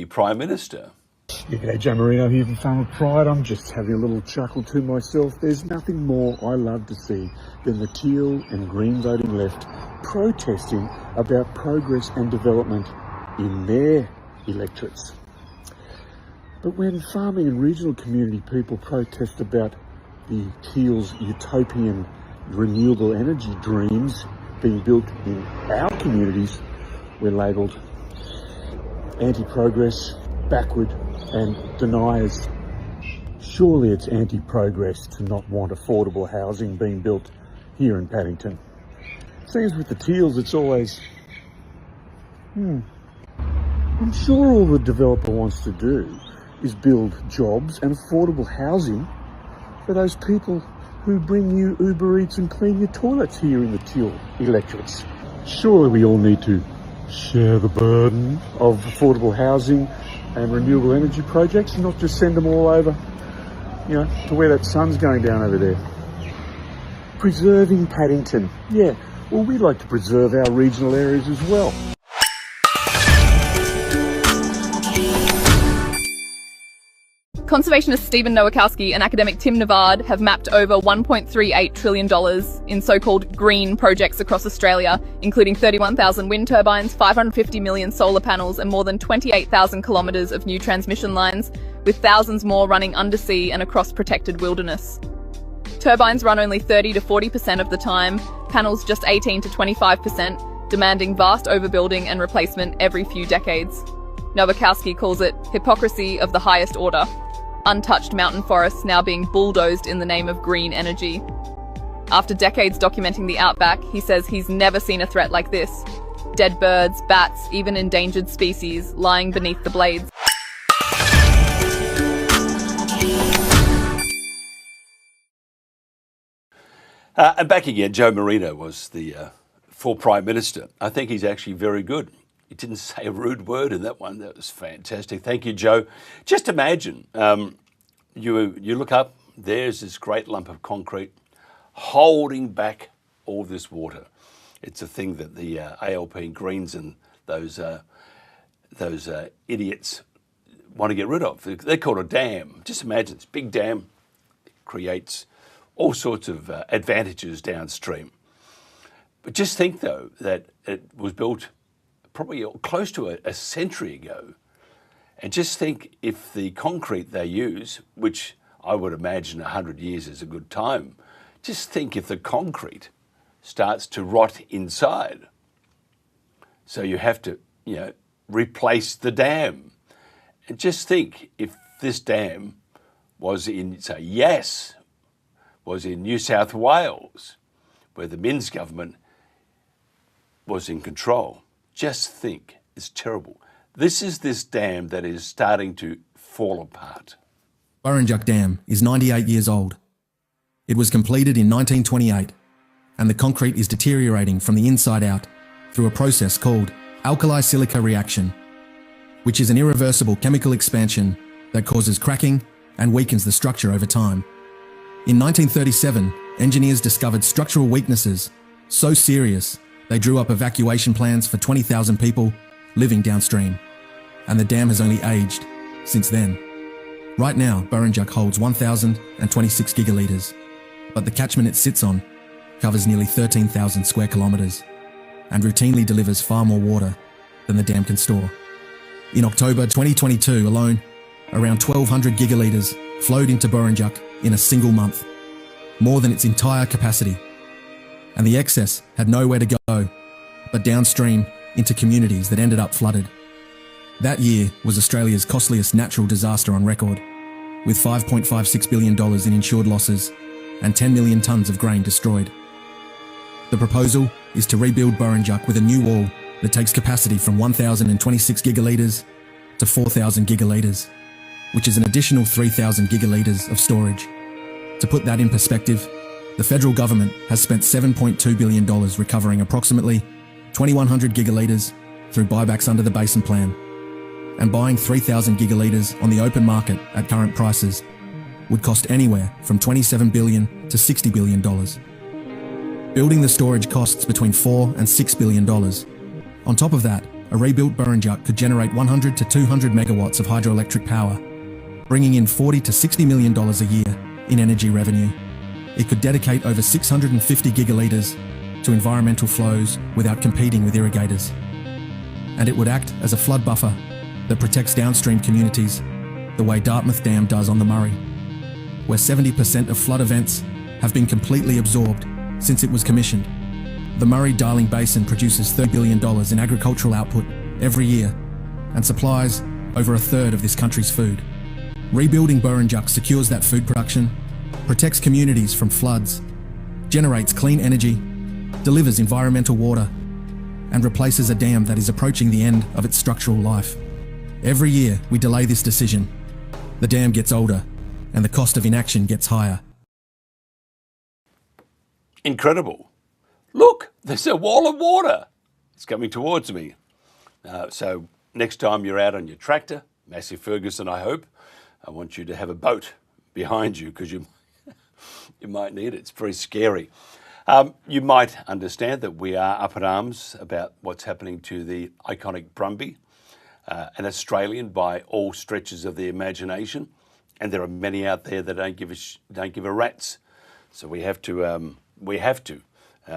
Prime Minister. G'day, Joe Marino here from Farmer Pride. I'm just having a little chuckle to myself. There's nothing more I love to see than the teal and green voting left protesting about progress and development in their electorates. But when farming and regional community people protest about the teal's utopian renewable energy dreams being built in our communities, we're labelled anti-progress, backward and deniers. Surely it's anti-progress to not want affordable housing being built here in Paddington. Seems with the teals it's always, I'm sure all the developer wants to do is build jobs and affordable housing for those people who bring you Uber Eats and clean your toilets here in the teal electorates. Surely we all need to share the burden of affordable housing and renewable energy projects, and not just send them all over, to where that sun's going down over there. Preserving Paddington. Yeah, well, we like to preserve our regional areas as well. Conservationist Stephen Nowakowski and academic Tim Navard have mapped over $1.38 trillion in so-called green projects across Australia, including 31,000 wind turbines, 550 million solar panels, and more than 28,000 kilometres of new transmission lines, with thousands more running undersea and across protected wilderness. Turbines run only 30 to 40% of the time, panels just 18 to 25%, demanding vast overbuilding and replacement every few decades. Nowakowski calls it hypocrisy of the highest order. Untouched mountain forests now being bulldozed in the name of green energy. After decades documenting the outback, he says he's never seen a threat like this. Dead birds, bats, even endangered species lying beneath the blades. And back again, Joe Marino was the for Prime Minister. I think he's actually very good. He didn't say a rude word in that one. That was fantastic. Thank you, Joe. Just imagine, you look up, there's this great lump of concrete holding back all this water. It's a thing that the ALP and Greens and those idiots want to get rid of. They're called a dam. Just imagine this big dam creates all sorts of advantages downstream. But just think, though, that it was built probably close to a century ago. And just think if the concrete they use, which I would imagine 100 years is a good time, just think if the concrete starts to rot inside. So you have to, replace the dam. And just think if this dam was in, say, Yass, was in New South Wales, where the Minns government was in control. Just think, it's terrible. This is this dam that is starting to fall apart. Burrinjuck Dam is 98 years old. It was completed in 1928, and the concrete is deteriorating from the inside out through a process called alkali silica reaction, which is an irreversible chemical expansion that causes cracking and weakens the structure over time. In 1937, engineers discovered structural weaknesses so serious they drew up evacuation plans for 20,000 people living downstream, and the dam has only aged since then. Right now, Burrinjuck holds 1,026 gigalitres, but the catchment it sits on covers nearly 13,000 square kilometres and routinely delivers far more water than the dam can store. In October 2022 alone, around 1,200 gigalitres flowed into Burrinjuck in a single month, more than its entire capacity. And the excess had nowhere to go but downstream into communities that ended up flooded. That year was Australia's costliest natural disaster on record, with $5.56 billion in insured losses and 10 million tonnes of grain destroyed. The proposal is to rebuild Burrinjuck with a new wall that takes capacity from 1,026 gigalitres to 4,000 gigalitres, which is an additional 3,000 gigalitres of storage. To put that in perspective, the federal government has spent $7.2 billion recovering approximately 2,100 gigalitres through buybacks under the Basin Plan, and buying 3,000 gigalitres on the open market at current prices would cost anywhere from $27 billion to $60 billion. Building the storage costs between $4 and $6 billion. On top of that, a rebuilt Burrinjuck could generate 100 to 200 megawatts of hydroelectric power, bringing in $40 to $60 million a year in energy revenue. It could dedicate over 650 gigalitres to environmental flows without competing with irrigators. And it would act as a flood buffer that protects downstream communities the way Dartmouth Dam does on the Murray, where 70% of flood events have been completely absorbed since it was commissioned. The Murray-Darling Basin produces $30 billion in agricultural output every year and supplies over a third of this country's food. Rebuilding Burrinjuck secures that food production, protects communities from floods, generates clean energy, delivers environmental water, and replaces a dam that is approaching the end of its structural life. Every year we delay this decision. The dam gets older and the cost of inaction gets higher. Incredible. Look, there's a wall of water. It's coming towards me. So next time you're out on your tractor, Massey Ferguson, I hope, I want you to have a boat behind you because you might need it. It's very scary. You might understand that we are up in arms about what's happening to the iconic Brumby, an Australian by all stretches of the imagination, and there are many out there that don't give a rat's. So we have to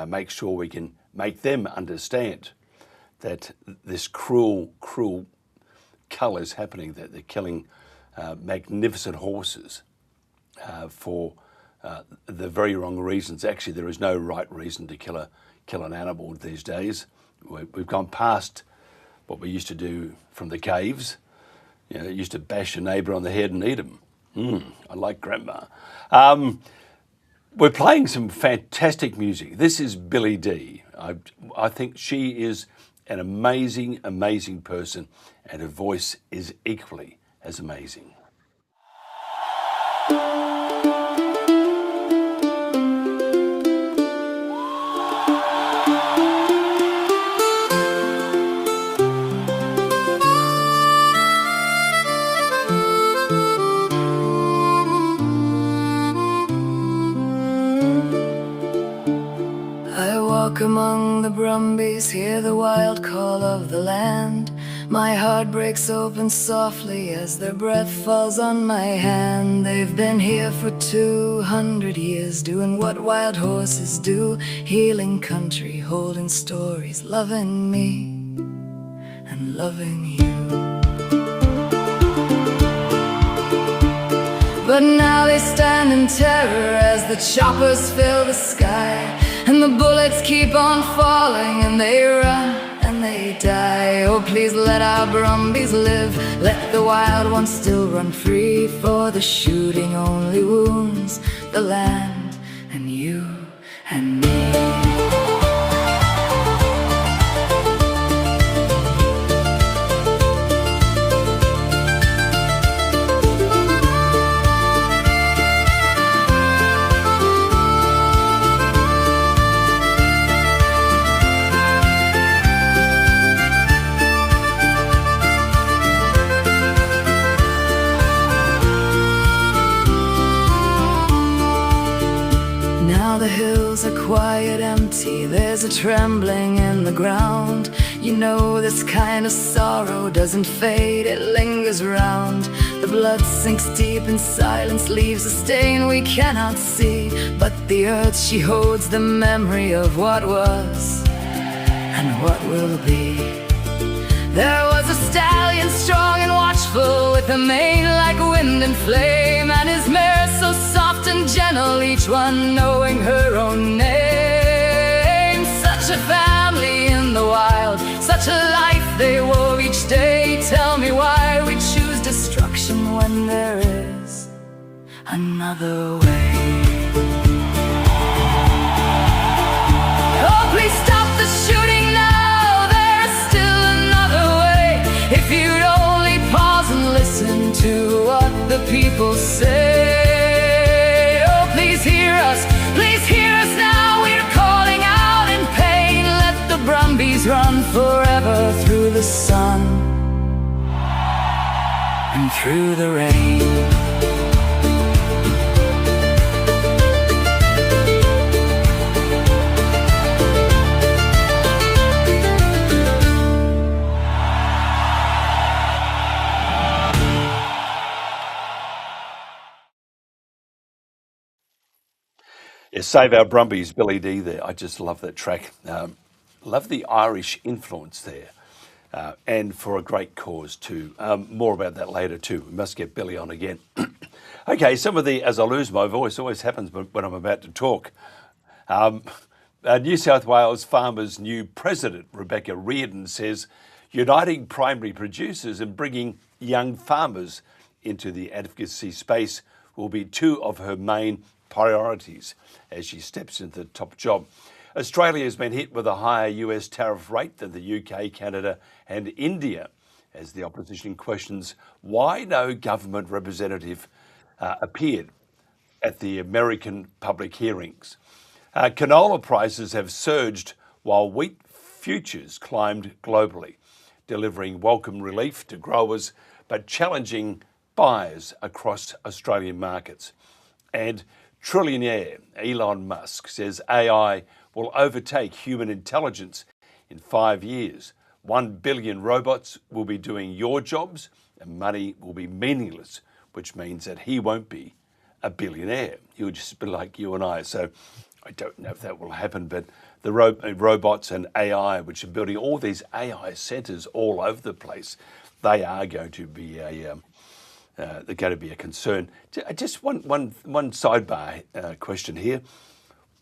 make sure we can make them understand that this cruel cull is happening, that they're killing magnificent horses for the very wrong reasons. Actually, there is no right reason to kill an animal these days. We've gone past what we used to do from the caves. You know, used to bash your neighbour on the head and eat him. I like Grandma. We're playing some fantastic music. This is Billy Dee. I think she is an amazing, amazing person, and her voice is equally as amazing. Among the brumbies, hear the wild call of the land. My heart breaks open softly as their breath falls on my hand. They've been here for 200 years, doing what wild horses do, healing country, holding stories, loving me and loving you. But now they stand in terror as the choppers fill the sky, and the bullets keep on falling, and they run and they die. Oh, please let our brumbies live, let the wild ones still run free, for the shooting only wounds the land and you and me. The hills are quiet, empty, there's a trembling in the ground. You know this kind of sorrow doesn't fade, it lingers round. The blood sinks deep in silence, leaves a stain we cannot see, but the earth, she holds the memory of what was and what will be. There was a stallion strong and watchful, with a mane like wind and flame, and his mare so soft and gentle, each one knowing her own name. Such a family in the wild, such a life they wore each day. Tell me why we choose destruction when there is another way. Oh, please stop the shooting now, there are people say. Oh, please hear us now. We're calling out in pain. Let the Brumbies run forever through the sun and through the rain. Yeah, Save Our Brumbies, Billy D there. I just love that track. Love the Irish influence there. And for a great cause too. More about that later too. We must get Billy on again. Okay, some of the, as I lose my voice, always happens when I'm about to talk. New South Wales Farmers' new president, Rebecca Reardon, says uniting primary producers and bringing young farmers into the advocacy space will be two of her main priorities as she steps into the top job. Australia has been hit with a higher US tariff rate than the UK, Canada and India, as the opposition questions why no government representative appeared at the American public hearings. Canola prices have surged while wheat futures climbed globally, delivering welcome relief to growers but challenging buyers across Australian markets. And trillionaire Elon Musk says AI will overtake human intelligence in 5 years. 1 billion robots will be doing your jobs and money will be meaningless, which means that he won't be a billionaire. He'll just be like you and I. So I don't know if that will happen, but the robots and AI, which are building all these AI centers all over the place, they are going to be they're going to be a concern. Just one sidebar question here: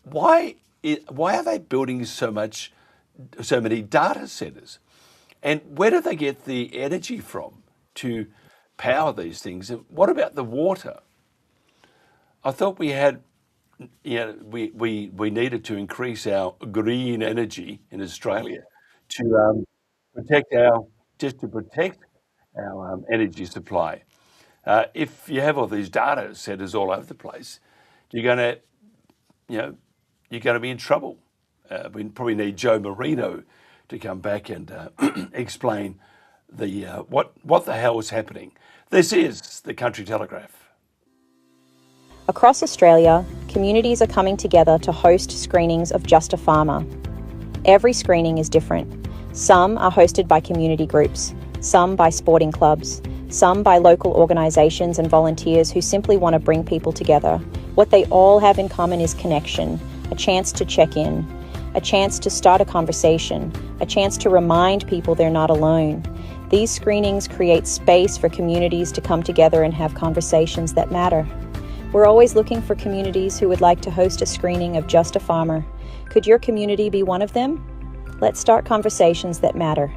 Why are they building so many data centers, and where do they get the energy from to power these things? And what about the water? I thought we had, we needed to increase our green energy in Australia to protect our energy supply. If you have all these data centers all over the place, you're going to be in trouble. We probably need Joe Marino to come back and explain what the hell is happening. This is the Country Telegraph. Across Australia, communities are coming together to host screenings of Just a Farmer. Every screening is different. Some are hosted by community groups, some by sporting clubs, some by local organisations and volunteers who simply want to bring people together. What they all have in common is connection, a chance to check in, a chance to start a conversation, a chance to remind people they're not alone. These screenings create space for communities to come together and have conversations that matter. We're always looking for communities who would like to host a screening of Just a Farmer. Could your community be one of them? Let's start conversations that matter.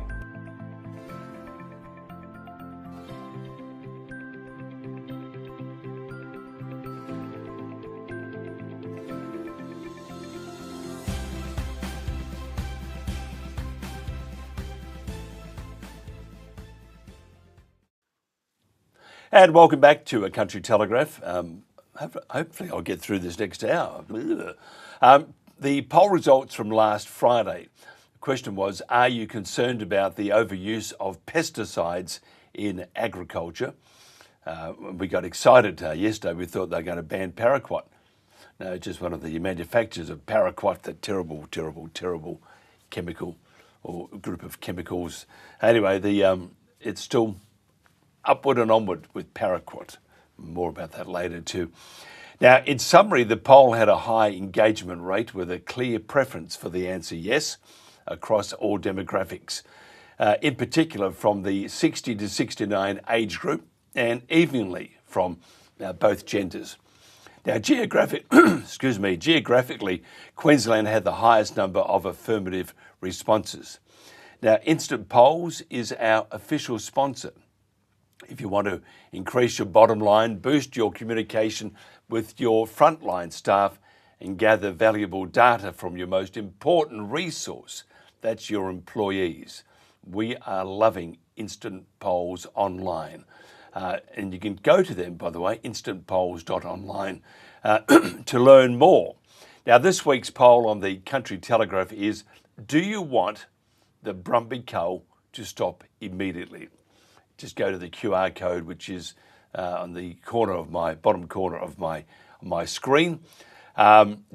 And welcome back to A Country Telegraph. Hopefully I'll get through this next hour. The poll results from last Friday. The question was, are you concerned about the overuse of pesticides in agriculture? We got excited yesterday. We thought they were going to ban paraquat. No, just one of the manufacturers of paraquat, that terrible, terrible, terrible chemical or group of chemicals. Anyway, it's still upward and onward with paraquat. More about that later too. Now, in summary, the poll had a high engagement rate with a clear preference for the answer yes across all demographics, in particular from the 60 to 69 age group and evenly from both genders. Now, geographically, Queensland had the highest number of affirmative responses. Now, Instant Polls is our official sponsor. If you want to increase your bottom line, boost your communication with your frontline staff and gather valuable data from your most important resource, that's your employees. We are loving Instant Polls online. And you can go to them, by the way, instantpolls.online, to learn more. Now, this week's poll on the Country Telegraph is, do you want the Brumby Cull to stop immediately? Just go to the QR code, which is on the bottom corner of my screen.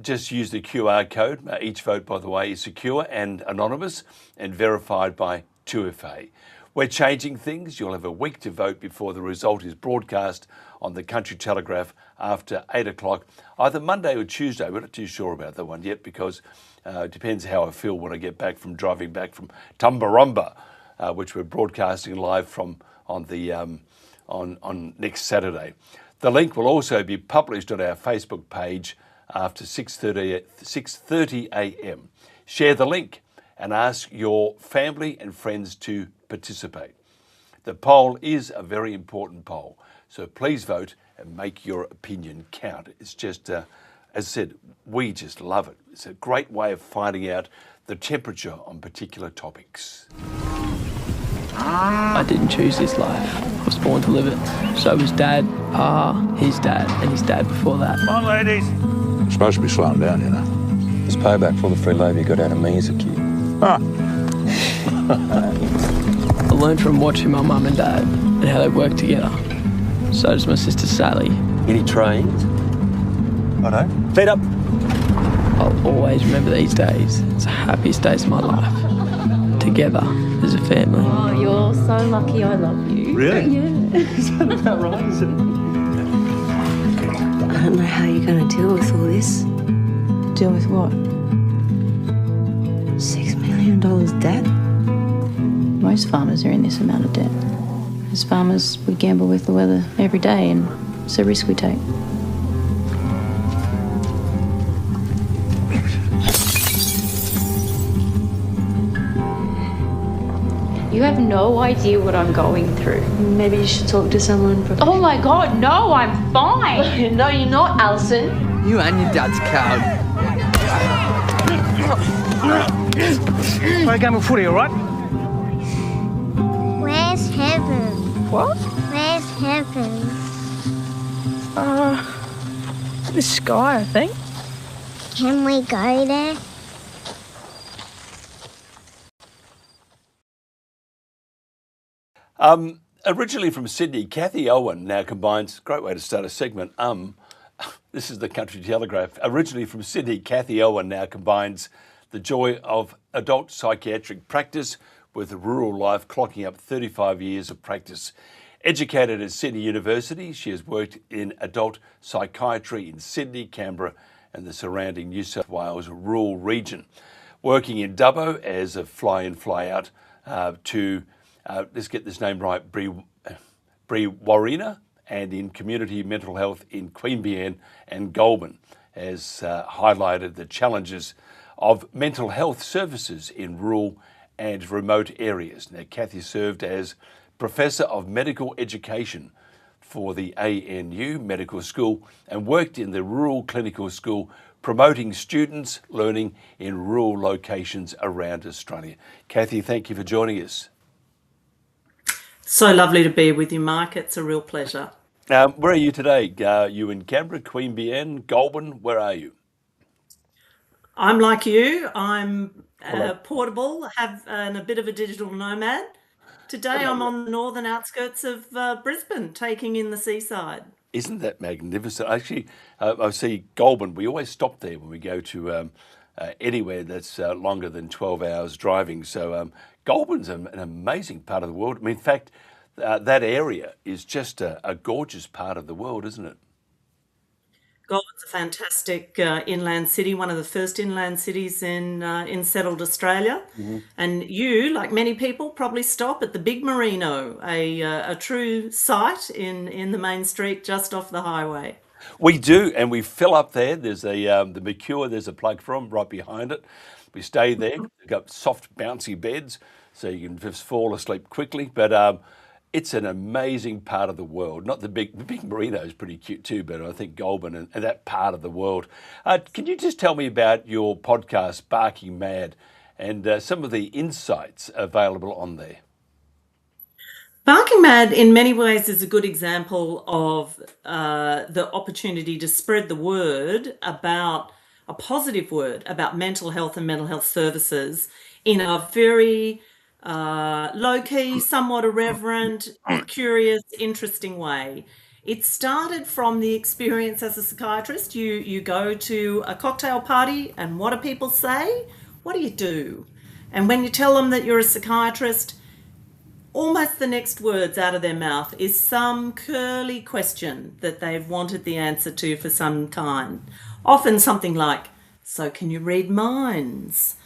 Just use the QR code. Each vote, by the way, is secure and anonymous and verified by 2FA. We're changing things. You'll have a week to vote before the result is broadcast on the Country Telegraph after 8 o'clock, either Monday or Tuesday. We're not too sure about that one yet because it depends how I feel when I get back from driving back from Tumbarumba, which we're broadcasting live from on next Saturday. The link will also be published on our Facebook page after 6:30 a.m. Share the link and ask your family and friends to participate. The poll is a very important poll, so please vote and make your opinion count. It's just, as I said, we just love it. It's a great way of finding out the temperature on particular topics. I didn't choose this life. I was born to live it. So was Dad, Pa, his dad, and his dad before that. Come on, ladies. You're supposed to be slowing down, you know. It's payback for the free labour you got out of me as a kid. Ah. I learned from watching my mum and dad and how they work together. So does my sister Sally. Any trains? Righto. Feet up. I'll always remember these days. It's the happiest days of my life. Together as a family. Oh, you're so lucky I love you. Really? Yeah. Is that about right, is it? I don't know how you're going to deal with all this. Deal with what? $6 million debt? Most farmers are in this amount of debt. As farmers, we gamble with the weather every day, and it's a risk we take. You have no idea what I'm going through. Maybe you should talk to someone. Oh my God, no, I'm fine. No, you're not, Alison. You and your dad's coward. Play a game of footy, all right? Where's heaven? What? Where's heaven? The sky, I think. Can we go there? Originally from Sydney, Kathy Owen now combines, great way to start a segment, this is the Country Telegraph. Originally from Sydney, Kathy Owen now combines the joy of adult psychiatric practice with rural life, clocking up 35 years of practice. Educated at Sydney University, she has worked in adult psychiatry in Sydney, Canberra and the surrounding New South Wales rural region. Working in Dubbo as a fly-in, fly-out let's get this name right, Brewarrina, and in community mental health in Queanbeyan and Goulburn, has highlighted the challenges of mental health services in rural and remote areas. Now, Kathy served as Professor of Medical Education for the ANU Medical School and worked in the Rural Clinical School, promoting students learning in rural locations around Australia. Kathy, thank you for joining us. So lovely to be with you, Mark. It's a real pleasure. Where are you today? You in Canberra, Queanbeyan, Goulburn? Where are you? I'm like you. I'm portable, and a bit of a digital nomad. Today I'm on the northern outskirts of Brisbane, taking in the seaside. Isn't that magnificent? Actually, I see Goulburn. We always stop there when we go to anywhere that's longer than 12 hours driving. So Goulburn's an amazing part of the world. I mean, in fact, that area is just a gorgeous part of the world, isn't it? Goulburn's a fantastic inland city, one of the first inland cities in settled Australia. Mm-hmm. And you, like many people, probably stop at the Big Merino, a true site in the main street just off the highway. We do, and we fill up there. There's the Mercure, there's a plug for them right behind it. We stay there. We've got soft, bouncy beds, so you can just fall asleep quickly. But it's an amazing part of the world. Not the big Merino is pretty cute too, but I think Goulburn and that part of the world. Can you just tell me about your podcast, Barking Mad, and some of the insights available on there? Barking Mad, in many ways, is a good example of the opportunity to spread the word about a positive word about mental health and mental health services in a very low-key, somewhat irreverent, curious, interesting way. It started from the experience as a psychiatrist. You go to a cocktail party, and what do people say? What do you do? And when you tell them that you're a psychiatrist, almost the next words out of their mouth is some curly question that they've wanted the answer to for some time. Often something like, so can you read minds?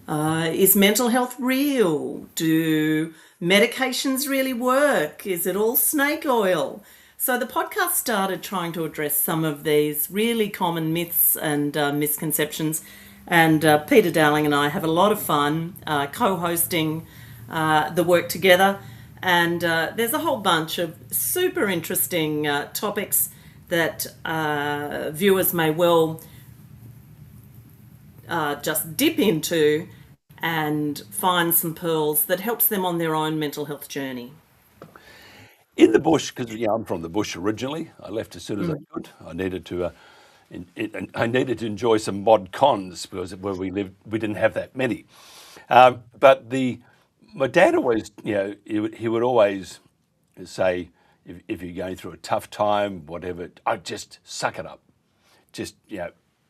Is mental health real? Do medications really work? Is it all snake oil? So the podcast started trying to address some of these really common myths and misconceptions. And Peter Dowling and I have a lot of fun co-hosting the work together, and there's a whole bunch of super interesting topics that viewers may well just dip into and find some pearls that helps them on their own mental health journey. In the bush, because I'm from the bush originally, I left as soon as I could. I needed to enjoy some mod cons because where we lived, we didn't have that many. But my dad always, he would always say, if you're going through a tough time, whatever, just suck it up. Just,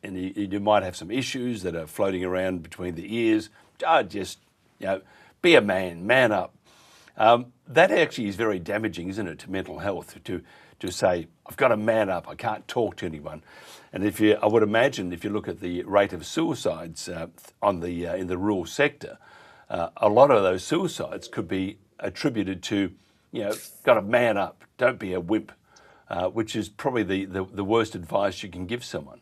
and you might have some issues that are floating around between the ears. Just, be a man up. That actually is very damaging, isn't it, to mental health, to say, I've got to man up, I can't talk to anyone. And I would imagine if you look at the rate of suicides in the rural sector, a lot of those suicides could be attributed to, got to man up, don't be a wimp, which is probably the worst advice you can give someone.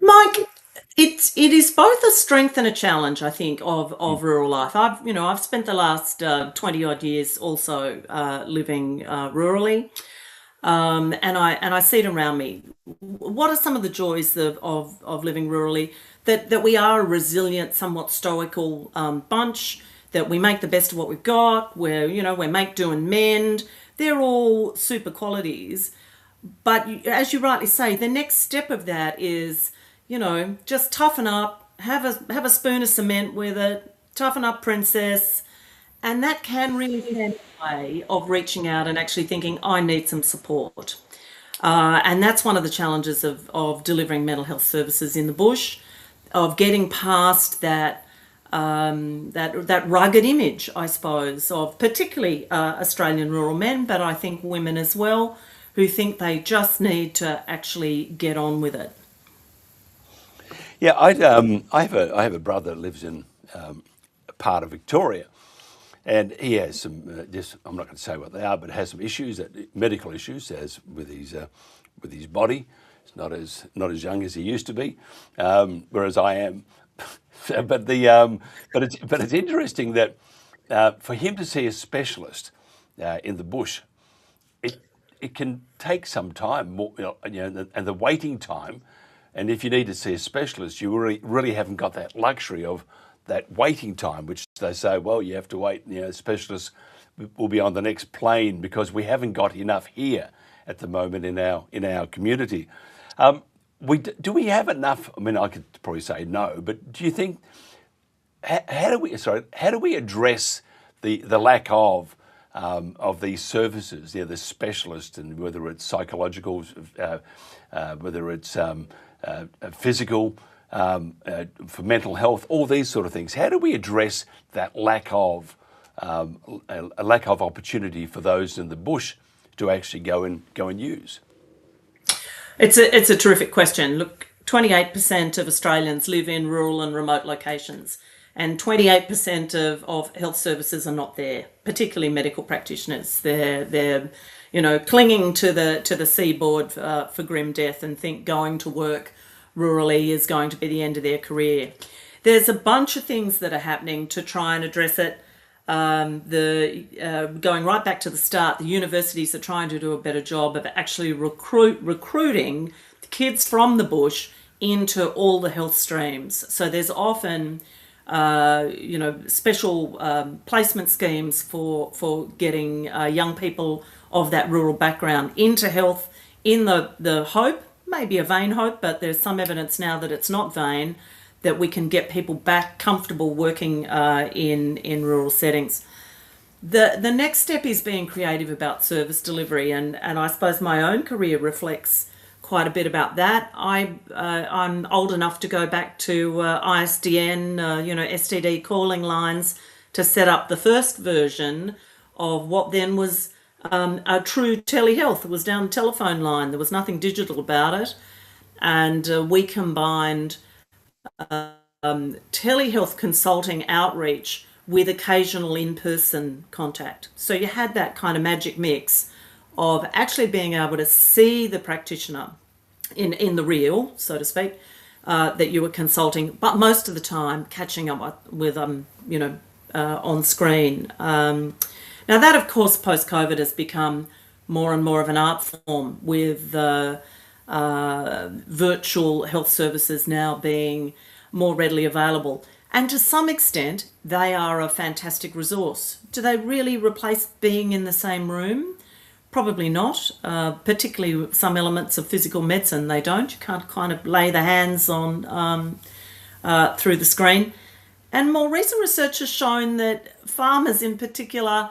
Mike, it is both a strength and a challenge, I think, of rural life. I've spent the last 20 odd years also living rurally, and I see it around me. What are some of the joys of living rurally? That we are a resilient, somewhat stoical bunch. That we make the best of what we've got. We make, do, and mend. They're all super qualities. But as you rightly say, the next step of that is, just toughen up, have a spoon of cement with it, toughen up, princess. And that can really be a way of reaching out and actually thinking, I need some support. And that's one of the challenges of delivering mental health services in the bush, of getting past that rugged image, I suppose, of particularly Australian rural men, but I think women as well, who think they just need to actually get on with it. Yeah, I have a brother that lives in a part of Victoria, and he has some. I'm not going to say what they are, but has some issues, medical issues, as with his body. He's not as young as he used to be, whereas I am. But it's interesting that for him to see a specialist in the bush, it can take some time, and the waiting time. And if you need to see a specialist, you really haven't got that luxury of that waiting time, which they say, well, you have to wait. Specialists will be on the next plane because we haven't got enough here at the moment in our community. Do we have enough? I mean, I could probably say no, but do you think? How do we address the lack of these services? The specialists, and whether it's psychological, whether it's physical, for mental health, all these sort of things. How do we address that lack of opportunity for those in the bush to actually go and use? It's a terrific question. Look, 28% of Australians live in rural and remote locations, and 28% of health services are not there, particularly medical practitioners. They're clinging to the seaboard for grim death and think going to work rurally is going to be the end of their career. There's a bunch of things that are happening to try and address it. Going right back to the start, the universities are trying to do a better job of actually recruiting kids from the bush into all the health streams. So there's often special placement schemes for getting young people of that rural background into health in the hope, maybe a vain hope, but there's some evidence now that it's not vain, that we can get people back comfortable working in rural settings. The next step is being creative about service delivery, and I suppose my own career reflects quite a bit about that. I'm old enough to go back to ISDN, STD calling lines to set up the first version of what then was a true telehealth. It was down the telephone line. There was nothing digital about it. And we combined telehealth consulting outreach with occasional in-person contact. So you had that kind of magic mix of actually being able to see the practitioner in the real, so to speak, that you were consulting, but most of the time catching up with them, on screen. Now that, of course, post-COVID has become more and more of an art form, with virtual health services now being more readily available. And to some extent, they are a fantastic resource. Do they really replace being in the same room? Probably not, particularly with some elements of physical medicine. They don't. You can't kind of lay the hands on through the screen. And more recent research has shown that farmers in particular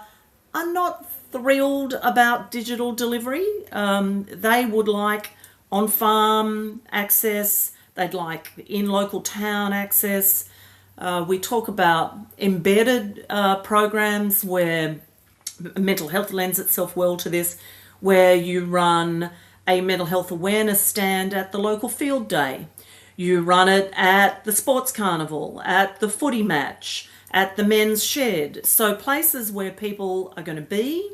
are not thrilled about digital delivery. They would like on-farm access. They'd like in-local town access. We talk about embedded programs where mental health lends itself well to this, where you run a mental health awareness stand at the local field day. You run it at the sports carnival, at the footy match, at the men's shed. So places where people are going to be,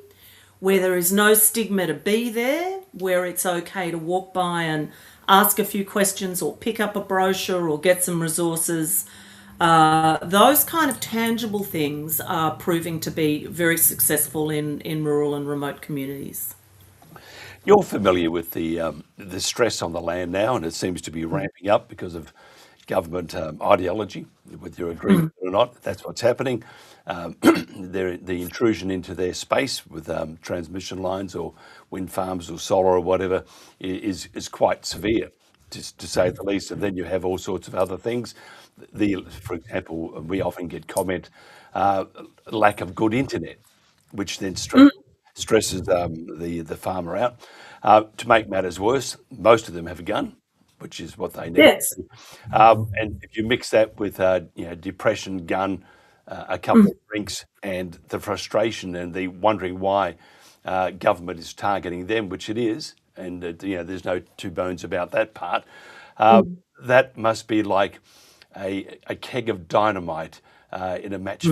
where there is no stigma to be there, where it's okay to walk by and ask a few questions or pick up a brochure or get some resources. Those kind of tangible things are proving to be very successful in rural and remote communities. You're familiar with the stress on the land now, and it seems to be ramping up because of government ideology, whether you agree with it or not. That's what's happening. The intrusion into their space with transmission lines or wind farms or solar or whatever is quite severe, to say the least. And then you have all sorts of other things. For example, we often get comment, lack of good internet, which then stresses the farmer out. To make matters worse, most of them have a gun, which is what they need. Yes. And if you mix that with depression, gun, a couple of drinks, and the frustration and the wondering why government is targeting them, which it is, and there's no two bones about that part. That must be like a keg of dynamite in a match.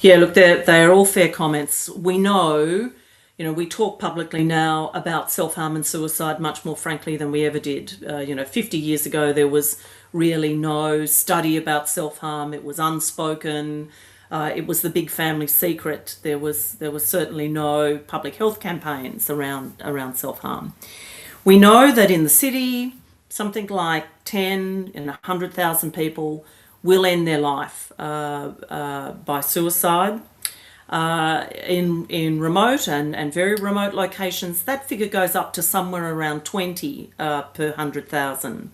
Yeah, look, they are all fair comments. We know, we talk publicly now about self-harm and suicide much more frankly than we ever did. 50 years ago, there was really no study about self-harm. It was unspoken. It was the big family secret. There was certainly no public health campaigns around self-harm. We know that in the city, something like 10 in 100,000 people will end their life by suicide. In remote and very remote locations, that figure goes up to somewhere around 20 per 100,000.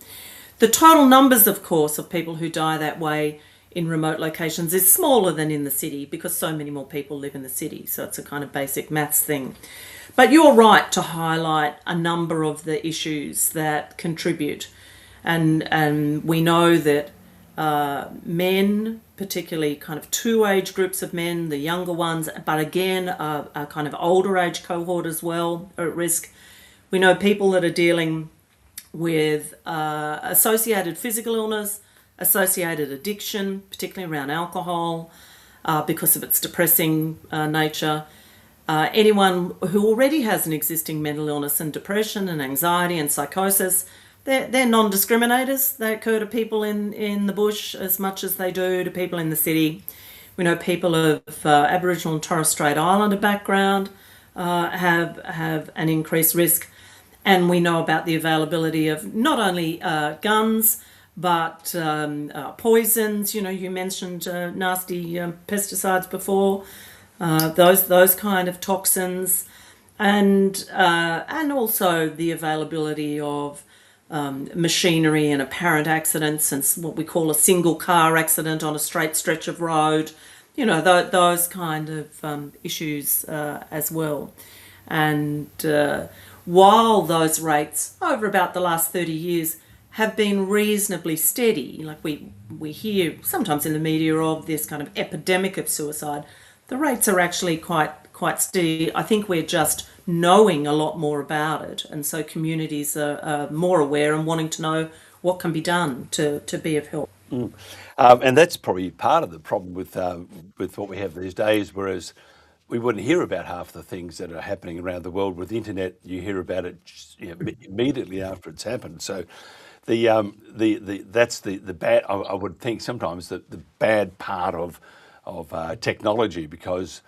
The total numbers, of course, of people who die that way in remote locations is smaller than in the city because so many more people live in the city. So it's a kind of basic maths thing. But you're right to highlight a number of the issues that contribute. And we know that men, particularly kind of two age groups of men, the younger ones, but again, a kind of older age cohort as well are at risk. We know people that are dealing with associated physical illness, associated addiction, particularly around alcohol, because of its depressing nature. Anyone who already has an existing mental illness and depression and anxiety and psychosis, they're non-discriminators. They occur to people in the bush as much as they do to people in the city. We know people of Aboriginal and Torres Strait Islander background have an increased risk. And we know about the availability of not only guns, but poisons. You mentioned nasty pesticides before. Those kind of toxins, and also the availability of machinery and apparent accidents, and what we call a single car accident on a straight stretch of road. Those kind of issues as well. And while those rates over about the last 30 years have been reasonably steady, like we hear sometimes in the media of this kind of epidemic of suicide, the rates are actually quite steady. I think we're just knowing a lot more about it, and so communities are more aware and wanting to know what can be done to be of help. And that's probably part of the problem with what we have these days, whereas we wouldn't hear about half the things that are happening around the world. With the internet, you hear about it immediately after it's happened. So that's the bad. I would think sometimes that the bad part of technology, because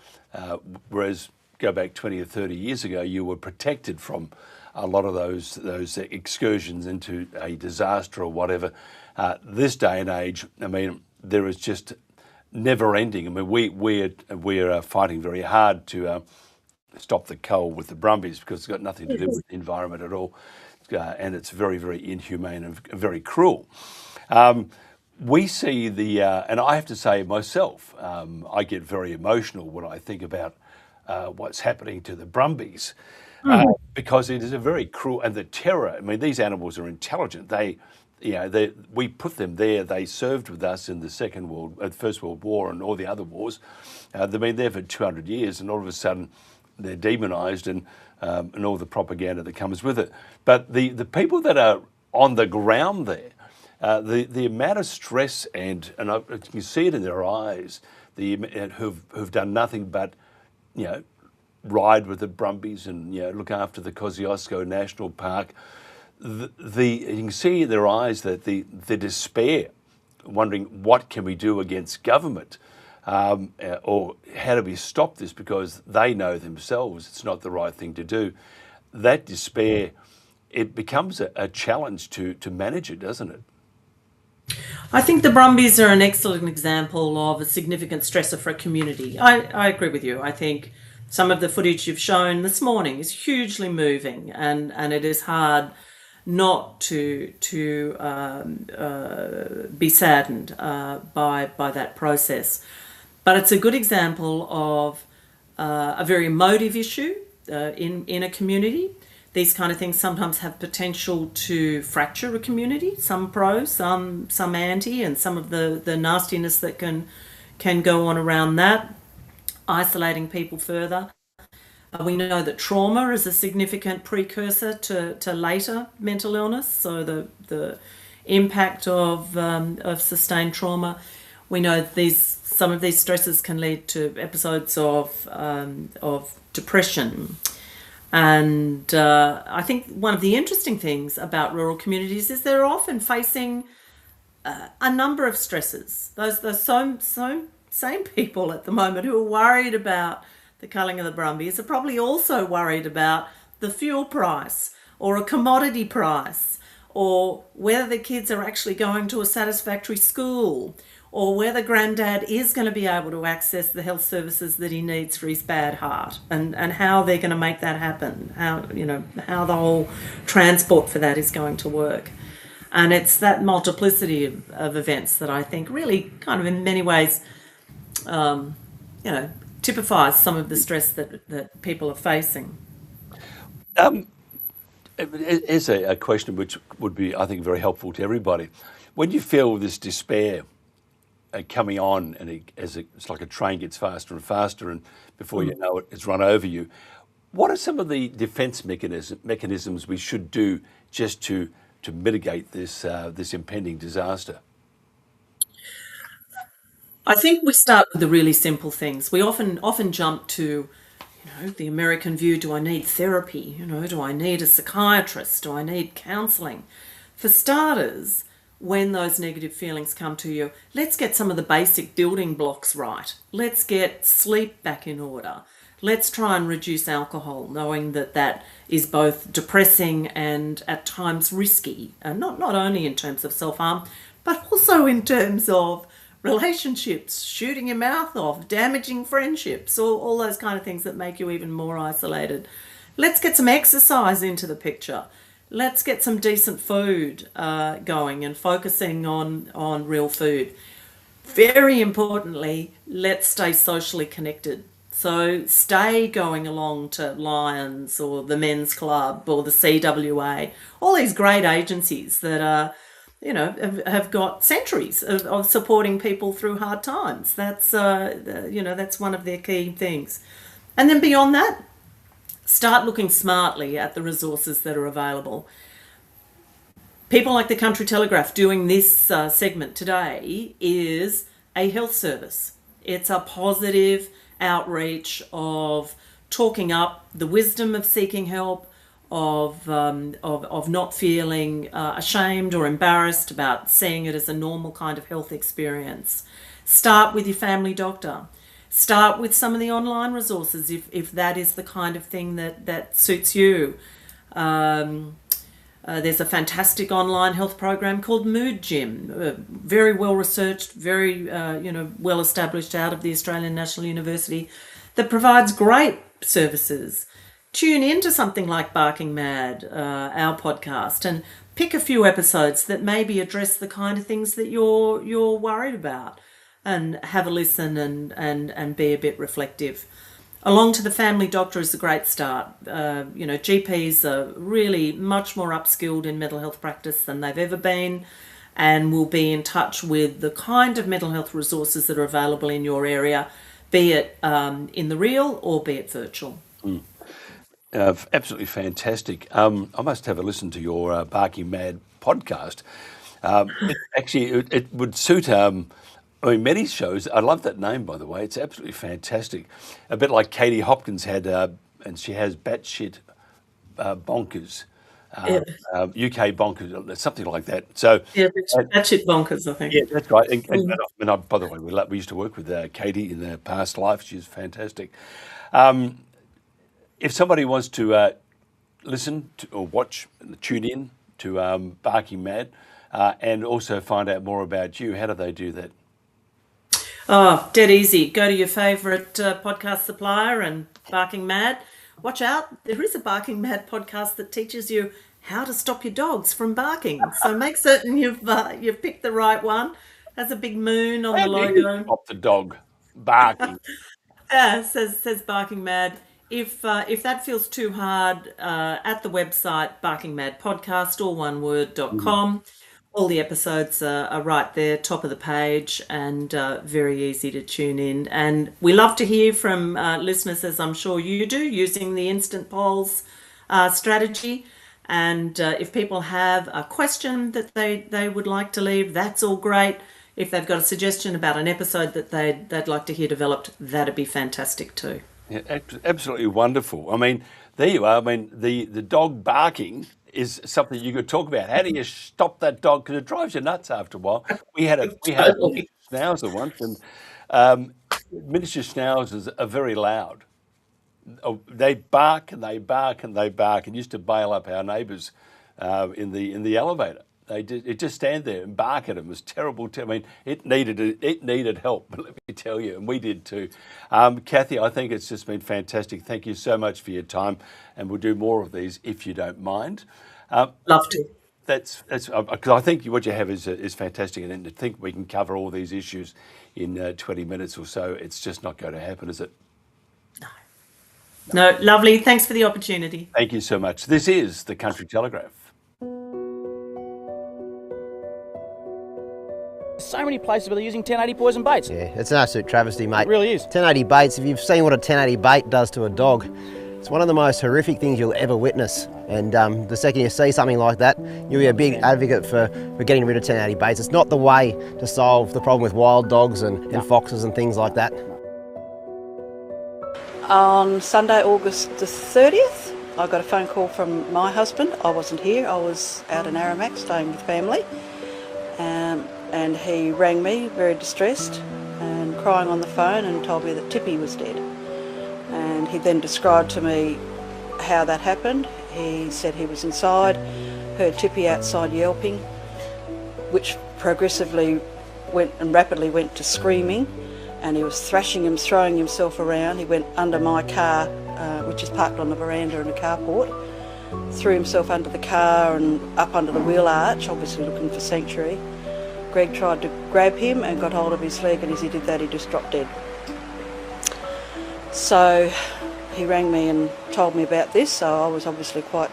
whereas go back 20 or 30 years ago, you were protected from a lot of those excursions into a disaster or whatever. This day and age, I mean, there is just never ending. I mean, we're fighting very hard to stop the cull with the brumbies, because it's got nothing to do with the environment at all, and it's very, very inhumane and very cruel. We see and I have to say myself, I get very emotional when I think about what's happening to the brumbies, because it is a very cruel, and the terror. I mean, these animals are intelligent. We put them there. They served with us in the First World War and all the other wars. They've been there for 200 years, and all of a sudden they're demonised, and all the propaganda that comes with it. But the people that are on the ground there, the amount of stress and you see it in their eyes, who've done nothing but ride with the brumbies and look after the Kosciuszko National Park. You can see in their eyes that the despair, wondering what can we do against government, or how do we stop this, because they know themselves it's not the right thing to do. That despair, it becomes a challenge to manage it, doesn't it? I think the brumbies are an excellent example of a significant stressor for a community. I agree with you. I think some of the footage you've shown this morning is hugely moving, and it is hard not to be saddened by that process. But it's a good example of a very emotive issue in a community. These kind of things sometimes have potential to fracture a community, some pro, some anti, and some of the nastiness that can go on around that, isolating people further. We know that trauma is a significant precursor to later mental illness, so the impact of sustained trauma. We know that some of these stresses can lead to episodes of depression. And I think one of the interesting things about rural communities is they're often facing a number of stresses. Those same people at the moment who are worried about the culling of the brumbies are probably also worried about the fuel price or a commodity price, or whether the kids are actually going to a satisfactory school, or whether granddad is going to be able to access the health services that he needs for his bad heart, and how they're going to make that happen, how the whole transport for that is going to work. And it's that multiplicity of events that I think really kind of in many ways, typifies some of the stress that people are facing. Here's a question which would be, I think, very helpful to everybody. When you feel this despair coming on, and it's like a train gets faster and faster, and before you know it, it's run over you, what are some of the defence mechanisms we should do just to mitigate this impending disaster? I think we start with the really simple things. We often jump to, the American view. Do I need therapy? Do I need a psychiatrist? Do I need counselling? For starters, when those negative feelings come to you, let's get some of the basic building blocks right. Let's get sleep back in order. let's try and reduce alcohol, knowing that that is both depressing and at times risky, and not only in terms of self-harm, but also in terms of relationships, shooting your mouth off, damaging friendships, all those kind of things that make you even more isolated. Let's get some exercise into the picture. Let's get some decent food going and focusing on real food. Very importantly, let's stay socially connected. So stay going along to Lions or the Men's Club or the CWA, all these great agencies that are, have got centuries of supporting people through hard times. That's, that's one of their key things. And then beyond that, start looking smartly at the resources that are available. People like the Country Telegraph doing this segment today is a health service. It's a positive outreach of talking up the wisdom of seeking help, of not feeling ashamed or embarrassed about seeing it as a normal kind of health experience. Start with your family doctor. Start with some of the online resources if that is the kind of thing that suits you. There's a fantastic online health program called Mood Gym, very well researched, very well established out of the Australian National University, that provides great services. Tune into something like Barking Mad, our podcast, and pick a few episodes that maybe address the kind of things that you're worried about, and have a listen and be a bit reflective. Along to the family doctor is a great start. GPs are really much more upskilled in mental health practice than they've ever been, and will be in touch with the kind of mental health resources that are available in your area, be it in the real or be it virtual. Absolutely fantastic. I must have a listen to your Barking Mad podcast. It would suit... many shows. I love that name, by the way. It's absolutely fantastic. A bit like Katie Hopkins had, and she has Batshit Bonkers, UK Bonkers, something like that. So yeah, Batshit Bonkers, I think. Yeah, that's right. And by the way, we used to work with Katie in the past life. She's fantastic. If somebody wants to listen to, or watch, tune in to Barking Mad, and also find out more about you, how do they do that? Oh, dead easy. Go to your favourite podcast supplier and Barking Mad. Watch out, there is a Barking Mad podcast that teaches you how to stop your dogs from barking. So make certain you've picked the right one. Has a big moon on the logo. Stop the dog barking. Says Barking Mad. If that feels too hard, at the website Barking Mad Podcast, all one word.com. All the episodes are right there, top of the page, and very easy to tune in. And we love to hear from listeners, as I'm sure you do, using the instant polls strategy. And if people have a question that they would like to leave, that's all great. If they've got a suggestion about an episode that they'd like to hear developed, that'd be fantastic too. Yeah, absolutely wonderful. I mean, there you are. I mean, the dog barking is something you could talk about. How do you stop that dog? Because it drives you nuts after a while. We had a schnauzer once, and miniature schnauzers are very loud. They bark and they bark and they bark, and used to bail up our neighbours in the elevator. It just stand there and bark at them. It was terrible. I mean, it needed help, let me tell you, and we did too. Kathy, I think it's just been fantastic. Thank you so much for your time, and we'll do more of these if you don't mind. Love to. That's because I think what you have is fantastic, and to think we can cover all these issues in 20 minutes or so, it's just not going to happen, is it? No, lovely. Thanks for the opportunity. Thank you so much. This is the Country Telegraph. So many places where they're using 1080 poison baits. Yeah, it's an absolute travesty, mate. It really is. 1080 baits, if you've seen what a 1080 bait does to a dog, it's one of the most horrific things you'll ever witness. And the second you see something like that, you'll be a big advocate for getting rid of 1080 baits. It's not the way to solve the problem with wild dogs and foxes and things like that. On Sunday, August the 30th, I got a phone call from my husband. I wasn't here, I was out in Aramac staying with family. And he rang me very distressed and crying on the phone and told me that Tippy was dead. And he then described to me how that happened. He said he was inside, heard Tippy outside yelping, which progressively rapidly went to screaming, and he was thrashing him, throwing himself around. He went under my car, which is parked on the veranda in a carport, threw himself under the car and up under the wheel arch, obviously looking for sanctuary. Greg tried to grab him and got hold of his leg, and as he did that, he just dropped dead. So he rang me and told me about this, so I was obviously quite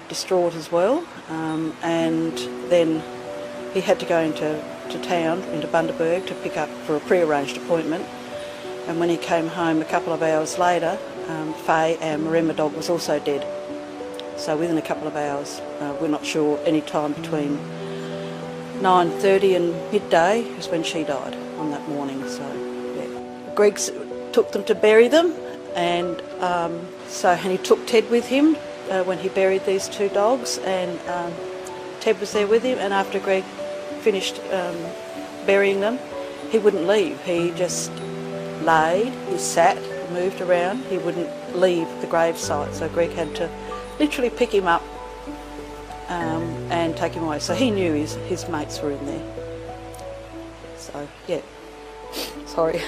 distraught as well. And then he had to go into town, into Bundaberg, to pick up for a pre-arranged appointment. And when he came home a couple of hours later, Faye, our Maremma dog, was also dead. So within a couple of hours, we're not sure, any time between 9:30 and midday is when she died on that morning. So yeah, Greg took them to bury them, and he took Ted with him when he buried these two dogs, and Ted was there with him. And after Greg finished burying them, he wouldn't leave. He just laid, he sat, moved around. He wouldn't leave the gravesite, so Greg had to literally pick him up and take him away. So he knew his mates were in there. So yeah, sorry.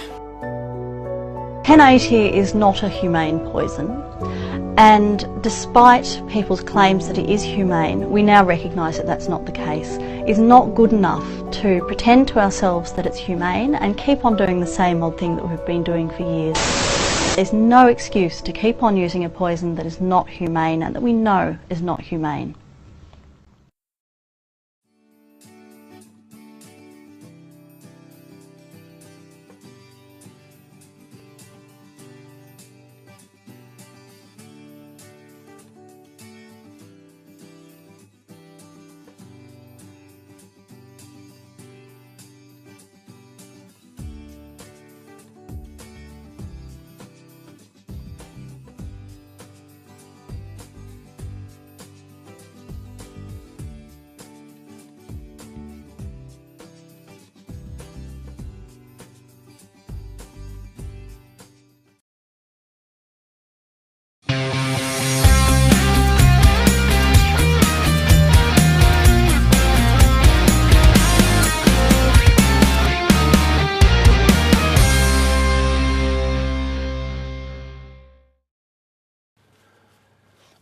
1080 is not a humane poison, and despite people's claims that it is humane, we now recognise that that's not the case. It's not good enough to pretend to ourselves that it's humane and keep on doing the same old thing that we've been doing for years. There's no excuse to keep on using a poison that is not humane and that we know is not humane.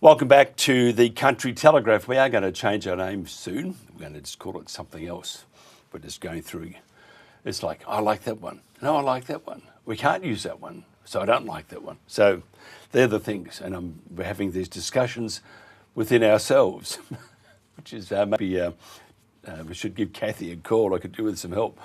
Welcome back to the Country Telegraph. We are going to change our name soon. We're going to just call it something else. We're just going through. It's like, I like that one. No, I like that one. We can't use that one, so I don't like that one. So they're the things, and we're having these discussions within ourselves, which is maybe we should give Kathy a call. I could do with some help.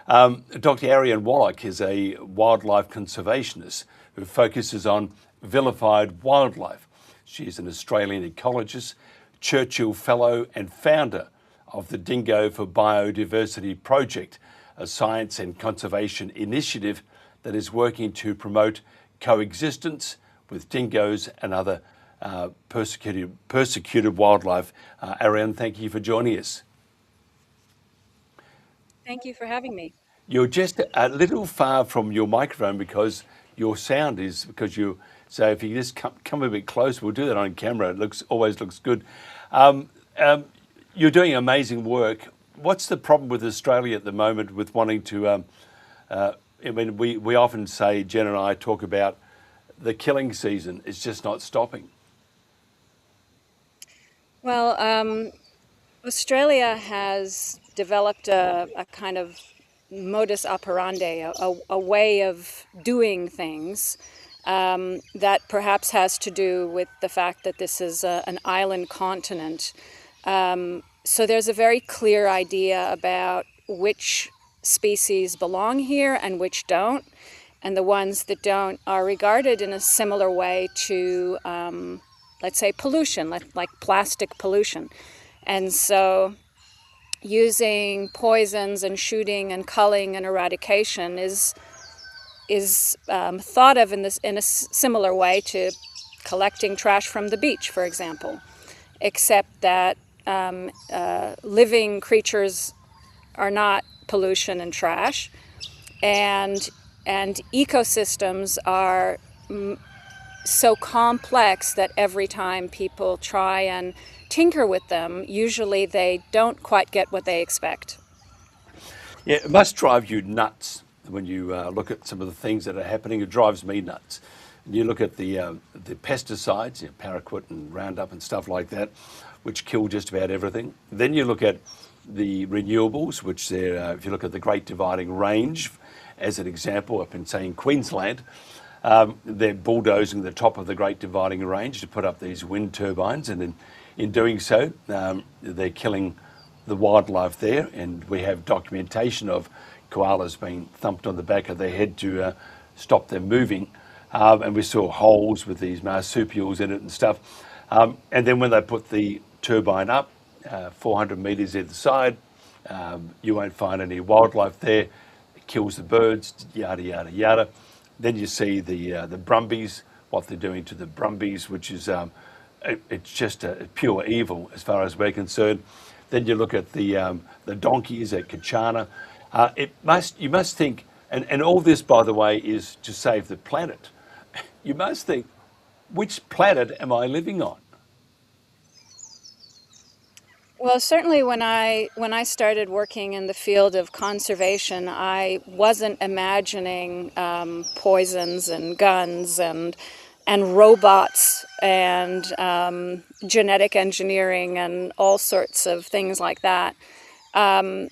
Dr. Ariane Wallach is a wildlife conservationist who focuses on vilified wildlife. She is an Australian ecologist, Churchill Fellow and founder of the Dingo for Biodiversity Project, a science and conservation initiative that is working to promote coexistence with dingoes and other persecuted wildlife. Ariane, thank you for joining us. Thank you for having me. You're just a little far from your microphone because your sound is, so if you just come a bit closer, we'll do that on camera. It always looks good. You're doing amazing work. What's the problem with Australia at the moment with wanting to, we often say, Jen and I talk about the killing season. It's just not stopping. Well, Australia has developed a kind of modus operandi, a way of doing things that perhaps has to do with the fact that this is an island continent. So there's a very clear idea about which species belong here and which don't, and the ones that don't are regarded in a similar way to, let's say, pollution, like plastic pollution. And so using poisons and shooting and culling and eradication is thought of in a similar way to collecting trash from the beach, for example, except that living creatures are not pollution and trash, and ecosystems are so complex that every time people try and tinker with them, usually they don't quite get what they expect. Yeah, it must drive you nuts when you look at some of the things that are happening. It drives me nuts. You look at the pesticides, paraquat and Roundup and stuff like that, which kill just about everything. Then you look at the renewables, which if you look at the Great Dividing Range, as an example, up in, say, in Queensland, they're bulldozing the top of the Great Dividing Range to put up these wind turbines, and in doing so, they're killing the wildlife there, and we have documentation of koalas being thumped on the back of their head to stop them moving. And we saw holes with these marsupials in it and stuff. And then when they put the turbine up, 400 metres either side, you won't find any wildlife there. It kills the birds, yada, yada, yada. Then you see the brumbies, what they're doing to the brumbies, which is it's just a pure evil as far as we're concerned. Then you look at the donkeys at Kachana. You must think, and all this, by the way, is to save the planet. You must think, which planet am I living on? Well, certainly when I started working in the field of conservation, I wasn't imagining poisons and guns and robots and genetic engineering and all sorts of things like that. But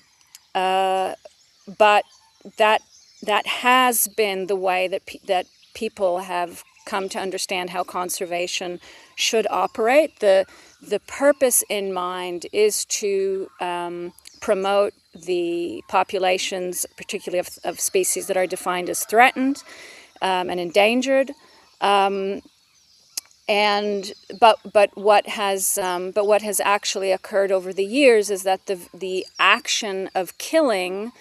that has been the way that people have come to understand how conservation should operate. The purpose in mind is to promote the populations, particularly of species that are defined as threatened and endangered. But what has actually occurred over the years is that the action of killing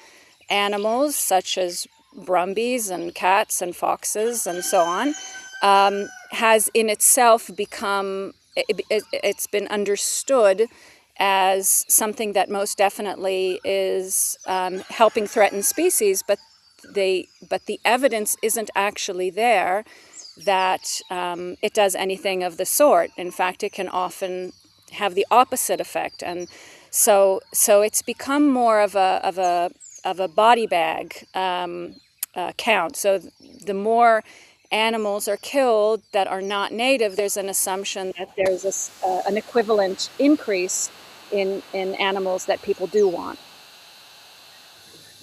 animals such as brumbies and cats and foxes and so on has in itself become, it's been understood as something that most definitely is helping threatened species, but the evidence isn't actually there that it does anything of the sort. In fact, it can often have the opposite effect, and so it's become more of a body bag count. So the more animals are killed that are not native, there's an assumption that there's an equivalent increase in animals that people do want.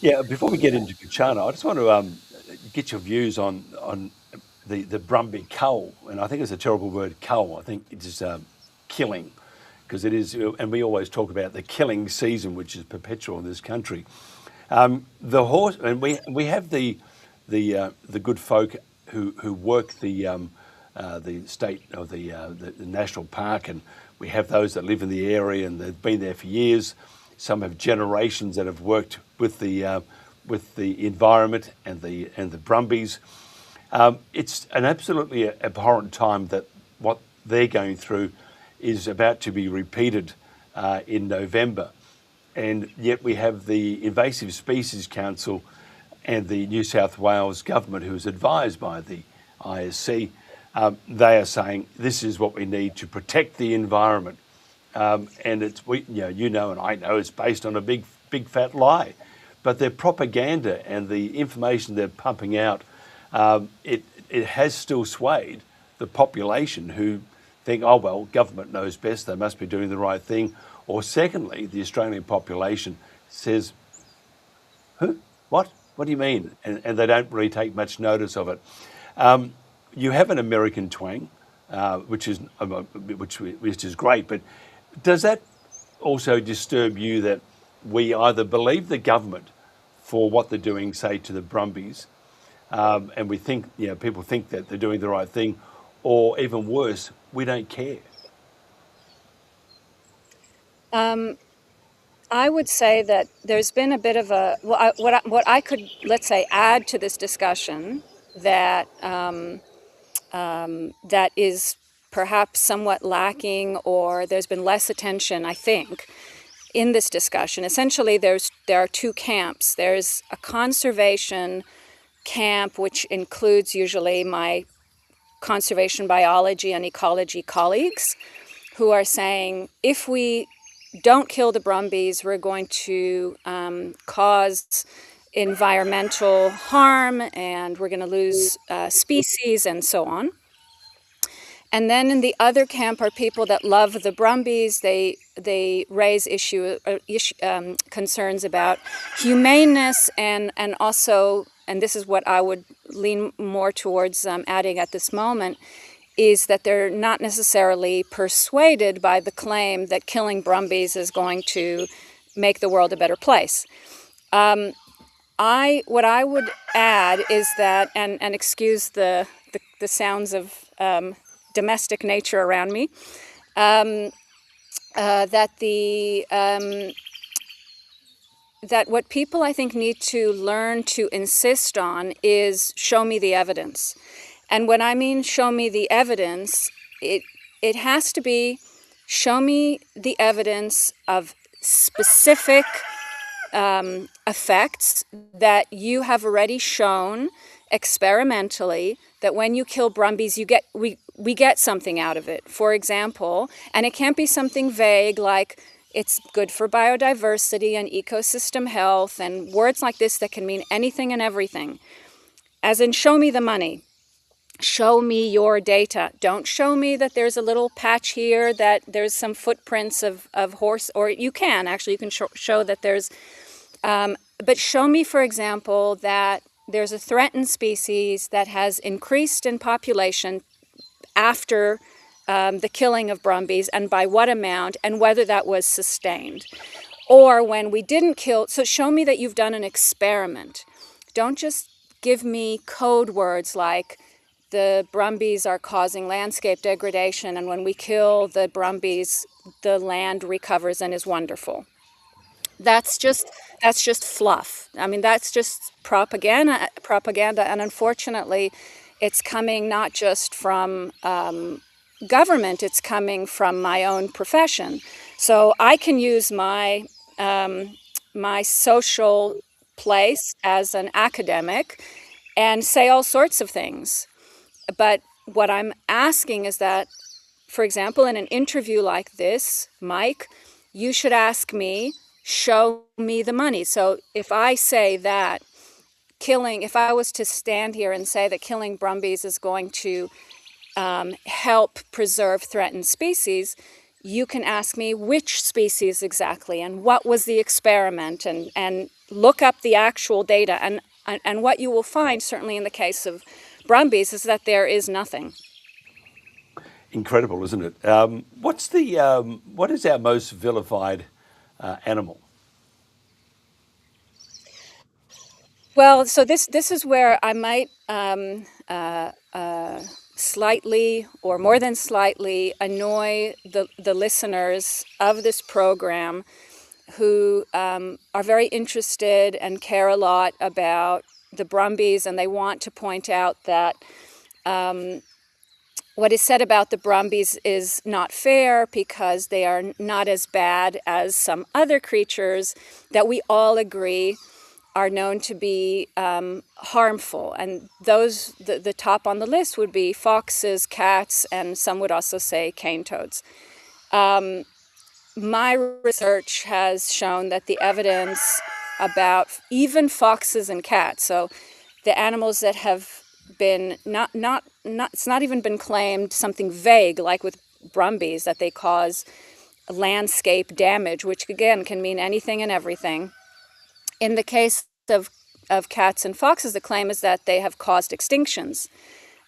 Yeah, before we get into Kachana, I just want to get your views on the Brumby cull, and I think it's a terrible word, cull. I think it is killing, because it is, and we always talk about the killing season, which is perpetual in this country. The horse, and we have the good folk who work the state or the national park, and we have those that live in the area and they've been there for years. Some have generations that have worked with the environment and the Brumbies. It's an absolutely abhorrent time that what they're going through is about to be repeated in November. And yet we have the Invasive Species Council and the New South Wales government, who is advised by the ISC. They are saying this is what we need to protect the environment. And it's, and I know it's based on a big fat lie. But their propaganda and the information they're pumping out, it has still swayed the population, who think, oh, well, government knows best, they must be doing the right thing. Or secondly, the Australian population says, huh? What? What do you mean? And they don't really take much notice of it. You have an American twang, which is great, but does that also disturb you that we either believe the government for what they're doing, say, to the Brumbies, and we think, people think that they're doing the right thing, or even worse, we don't care? I would say that there's been a bit of what I could, let's say, add to this discussion that that is perhaps somewhat lacking, or there's been less attention, I think, in this discussion. Essentially, there are two camps. There's a conservation camp, which includes usually my conservation biology and ecology colleagues who are saying if we don't kill the brumbies, we're going to cause environmental harm and we're going to lose species and so on. And then in the other camp are people that love the brumbies. They raise concerns about humaneness and also, and this is what I would lean more towards adding at this moment, is that they're not necessarily persuaded by the claim that killing brumbies is going to make the world a better place. What I would add is that, and excuse the sounds of domestic nature around me, that what people I think need to learn to insist on is show me the evidence. And when I mean show me the evidence, it has to be show me the evidence of specific effects that you have already shown experimentally, that when you kill brumbies, we get something out of it. For example, and it can't be something vague like it's good for biodiversity and ecosystem health and words like this that can mean anything and everything. As in, show me the money. Show me your data. Don't show me that there's a little patch here, that there's some footprints of horse, or you can show that there's, but show me, for example, that there's a threatened species that has increased in population after the killing of brumbies, and by what amount, and whether that was sustained. Or when we didn't kill, so show me that you've done an experiment. Don't just give me code words like the brumbies are causing landscape degradation, and when we kill the brumbies, the land recovers and is wonderful. That's just fluff. I mean, that's just propaganda, and unfortunately, it's coming not just from government, it's coming from my own profession. So I can use my my social place as an academic and say all sorts of things. But what I'm asking is that, for example, in an interview like this, Mike, you should ask me, show me the money. So if I say that if I was to stand here and say that killing brumbies is going to help preserve threatened species, you can ask me which species exactly and what was the experiment, and look up the actual data. And what you will find, certainly in the case of brumbies, is that there is nothing. Incredible, isn't it? What is our most vilified animal? Well, so this is where I might slightly, or more than slightly, annoy the listeners of this program who are very interested and care a lot about the brumbies, and they want to point out that what is said about the brumbies is not fair because they are not as bad as some other creatures that we all agree are known to be harmful. And those, the top on the list would be foxes, cats, and some would also say cane toads. My research has shown that the evidence about even foxes and cats, so the animals that have been it's not even been claimed something vague like with brumbies, that they cause landscape damage, which again can mean anything and everything. In the case of cats and foxes, the claim is that they have caused extinctions.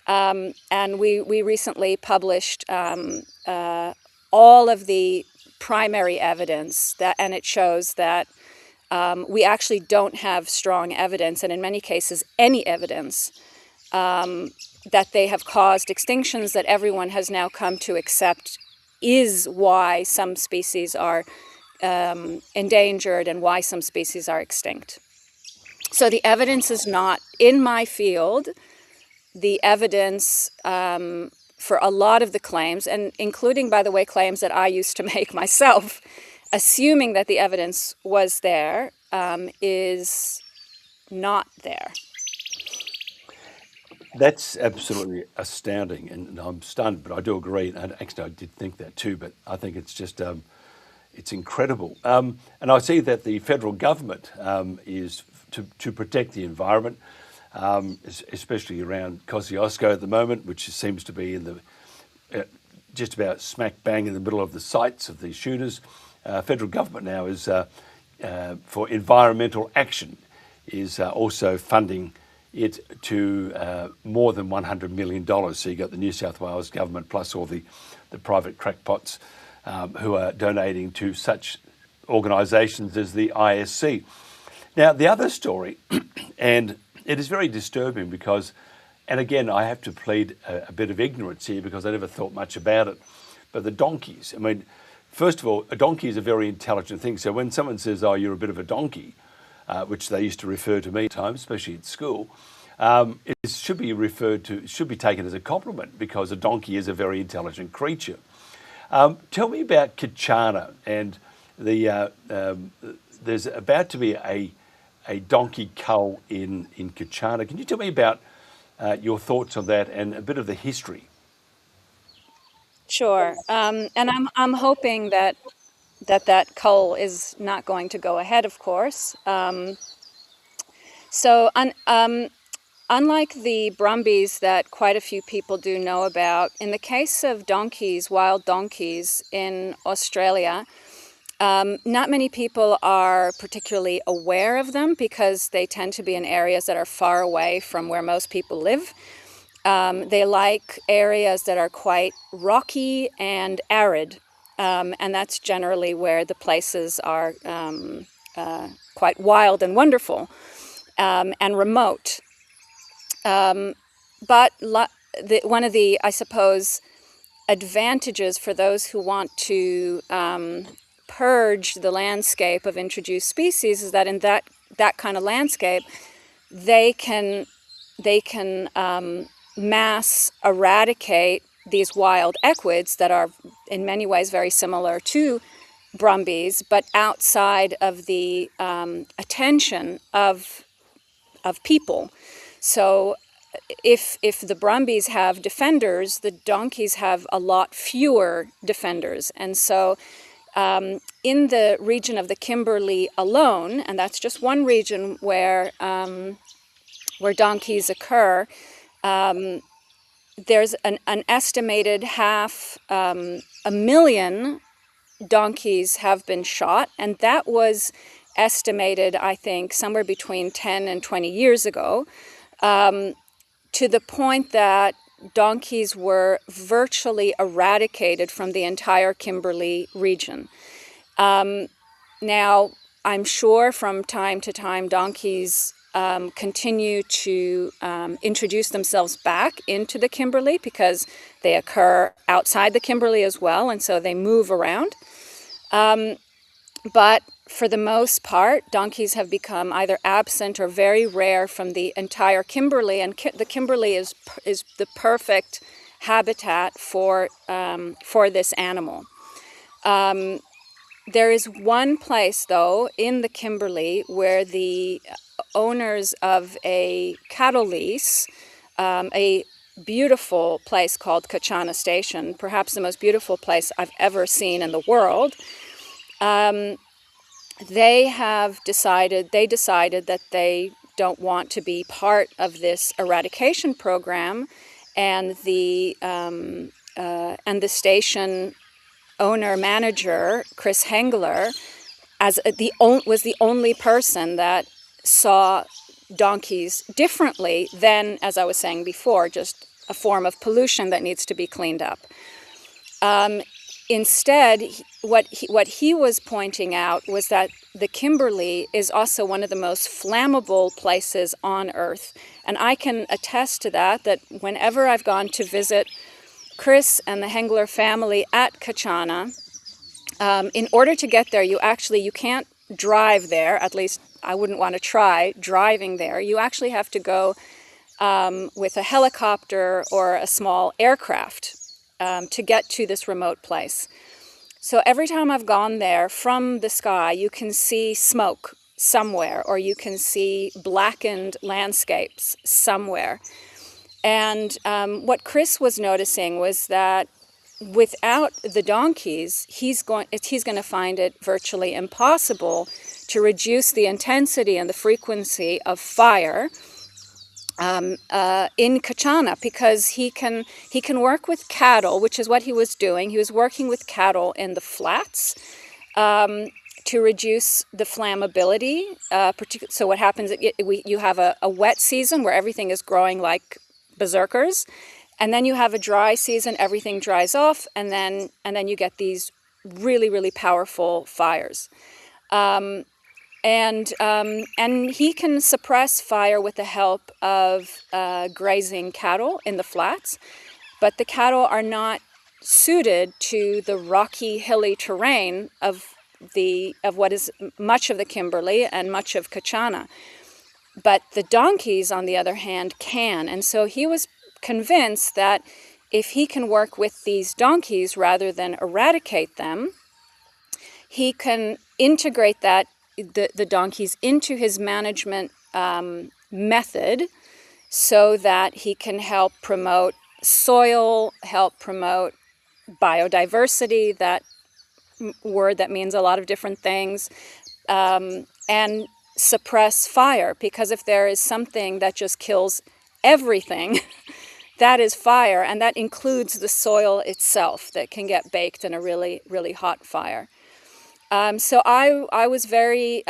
And we recently published all of the primary evidence, and it shows that we actually don't have strong evidence, and in many cases any evidence, that they have caused extinctions that everyone has now come to accept is why some species are endangered and why some species are extinct. So the evidence is not in my field. The evidence for a lot of the claims, and including, by the way, claims that I used to make myself, assuming that the evidence was there, is not there. That's absolutely astounding, and I'm stunned. But I do agree. And actually, I did think that too. But I think it's just it's incredible. And I see that the federal government is to protect the environment, especially around Kosciuszko at the moment, which seems to be in the just about smack bang in the middle of the sites of these shooters. Federal government now is for environmental action is also funding it to more than $100 million. So you got the New South Wales government plus all the private crackpots who are donating to such organisations as the ISC. Now, the other story, and it is very disturbing because, and again, I have to plead a bit of ignorance here because I never thought much about it, but the donkeys, I mean, first of all, a donkey is a very intelligent thing. So when someone says, oh, you're a bit of a donkey, which they used to refer to me at times, especially at school, it should be taken as a compliment because a donkey is a very intelligent creature. Tell me about Kachana and there's about to be a donkey cull in Kachana. Can you tell me about your thoughts on that and a bit of the history? Sure, and I'm hoping that cull is not going to go ahead, of course. Unlike the brumbies that quite a few people do know about, in the case of donkeys, wild donkeys in Australia, not many people are particularly aware of them because they tend to be in areas that are far away from where most people live. They like areas that are quite rocky and arid, and that's generally where the places are quite wild and wonderful and remote. But one of the, I suppose, advantages for those who want to purge the landscape of introduced species is that in that kind of landscape, they can mass eradicate these wild equids that are in many ways very similar to brumbies, but outside of the attention of people. So if the brumbies have defenders, the donkeys have a lot fewer defenders. And so in the region of the Kimberley alone, and that's just one region where donkeys occur, there's an estimated 500,000 donkeys have been shot, and that was estimated, I think, somewhere between 10 and 20 years ago, to the point that donkeys were virtually eradicated from the entire Kimberley region. Now, I'm sure from time to time donkeys continue to introduce themselves back into the Kimberley because they occur outside the Kimberley as well, and so they move around. But for the most part, donkeys have become either absent or very rare from the entire Kimberley, and the Kimberley is the perfect habitat for this animal. There is one place, though, in the Kimberley where the owners of a cattle lease, a beautiful place called Kachana Station, perhaps the most beautiful place I've ever seen in the world, they decided that they don't want to be part of this eradication program, and the station owner manager, Chris Hengler, was the only person that saw donkeys differently than, as I was saying before, just a form of pollution that needs to be cleaned up. Instead, what he was pointing out was that the Kimberley is also one of the most flammable places on Earth. And I can attest to that whenever I've gone to visit Chris and the Hengler family at Kachana, in order to get there, you can't drive there, at least I wouldn't want to try driving there. You actually have to go with a helicopter or a small aircraft to get to this remote place. So every time I've gone there from the sky, you can see smoke somewhere, or you can see blackened landscapes somewhere. And what Chris was noticing was that without the donkeys, he's going to find it virtually impossible to reduce the intensity and the frequency of fire in Kachana, because he can work with cattle, which is what he was doing. He was working with cattle in the flats to reduce the flammability. So what happens? You have a wet season where everything is growing like berserkers, and then you have a dry season, everything dries off, and then you get these really, really powerful fires. And he can suppress fire with the help of grazing cattle in the flats, but the cattle are not suited to the rocky, hilly terrain of what is much of the Kimberley and much of Kachana. But the donkeys, on the other hand, can. And so he was convinced that if he can work with these donkeys rather than eradicate them, he can integrate the donkeys into his management method so that he can help promote soil, help promote biodiversity, that word that means a lot of different things, and suppress fire, because if there is something that just kills everything, that is fire, and that includes the soil itself that can get baked in a really, really hot fire. So I was very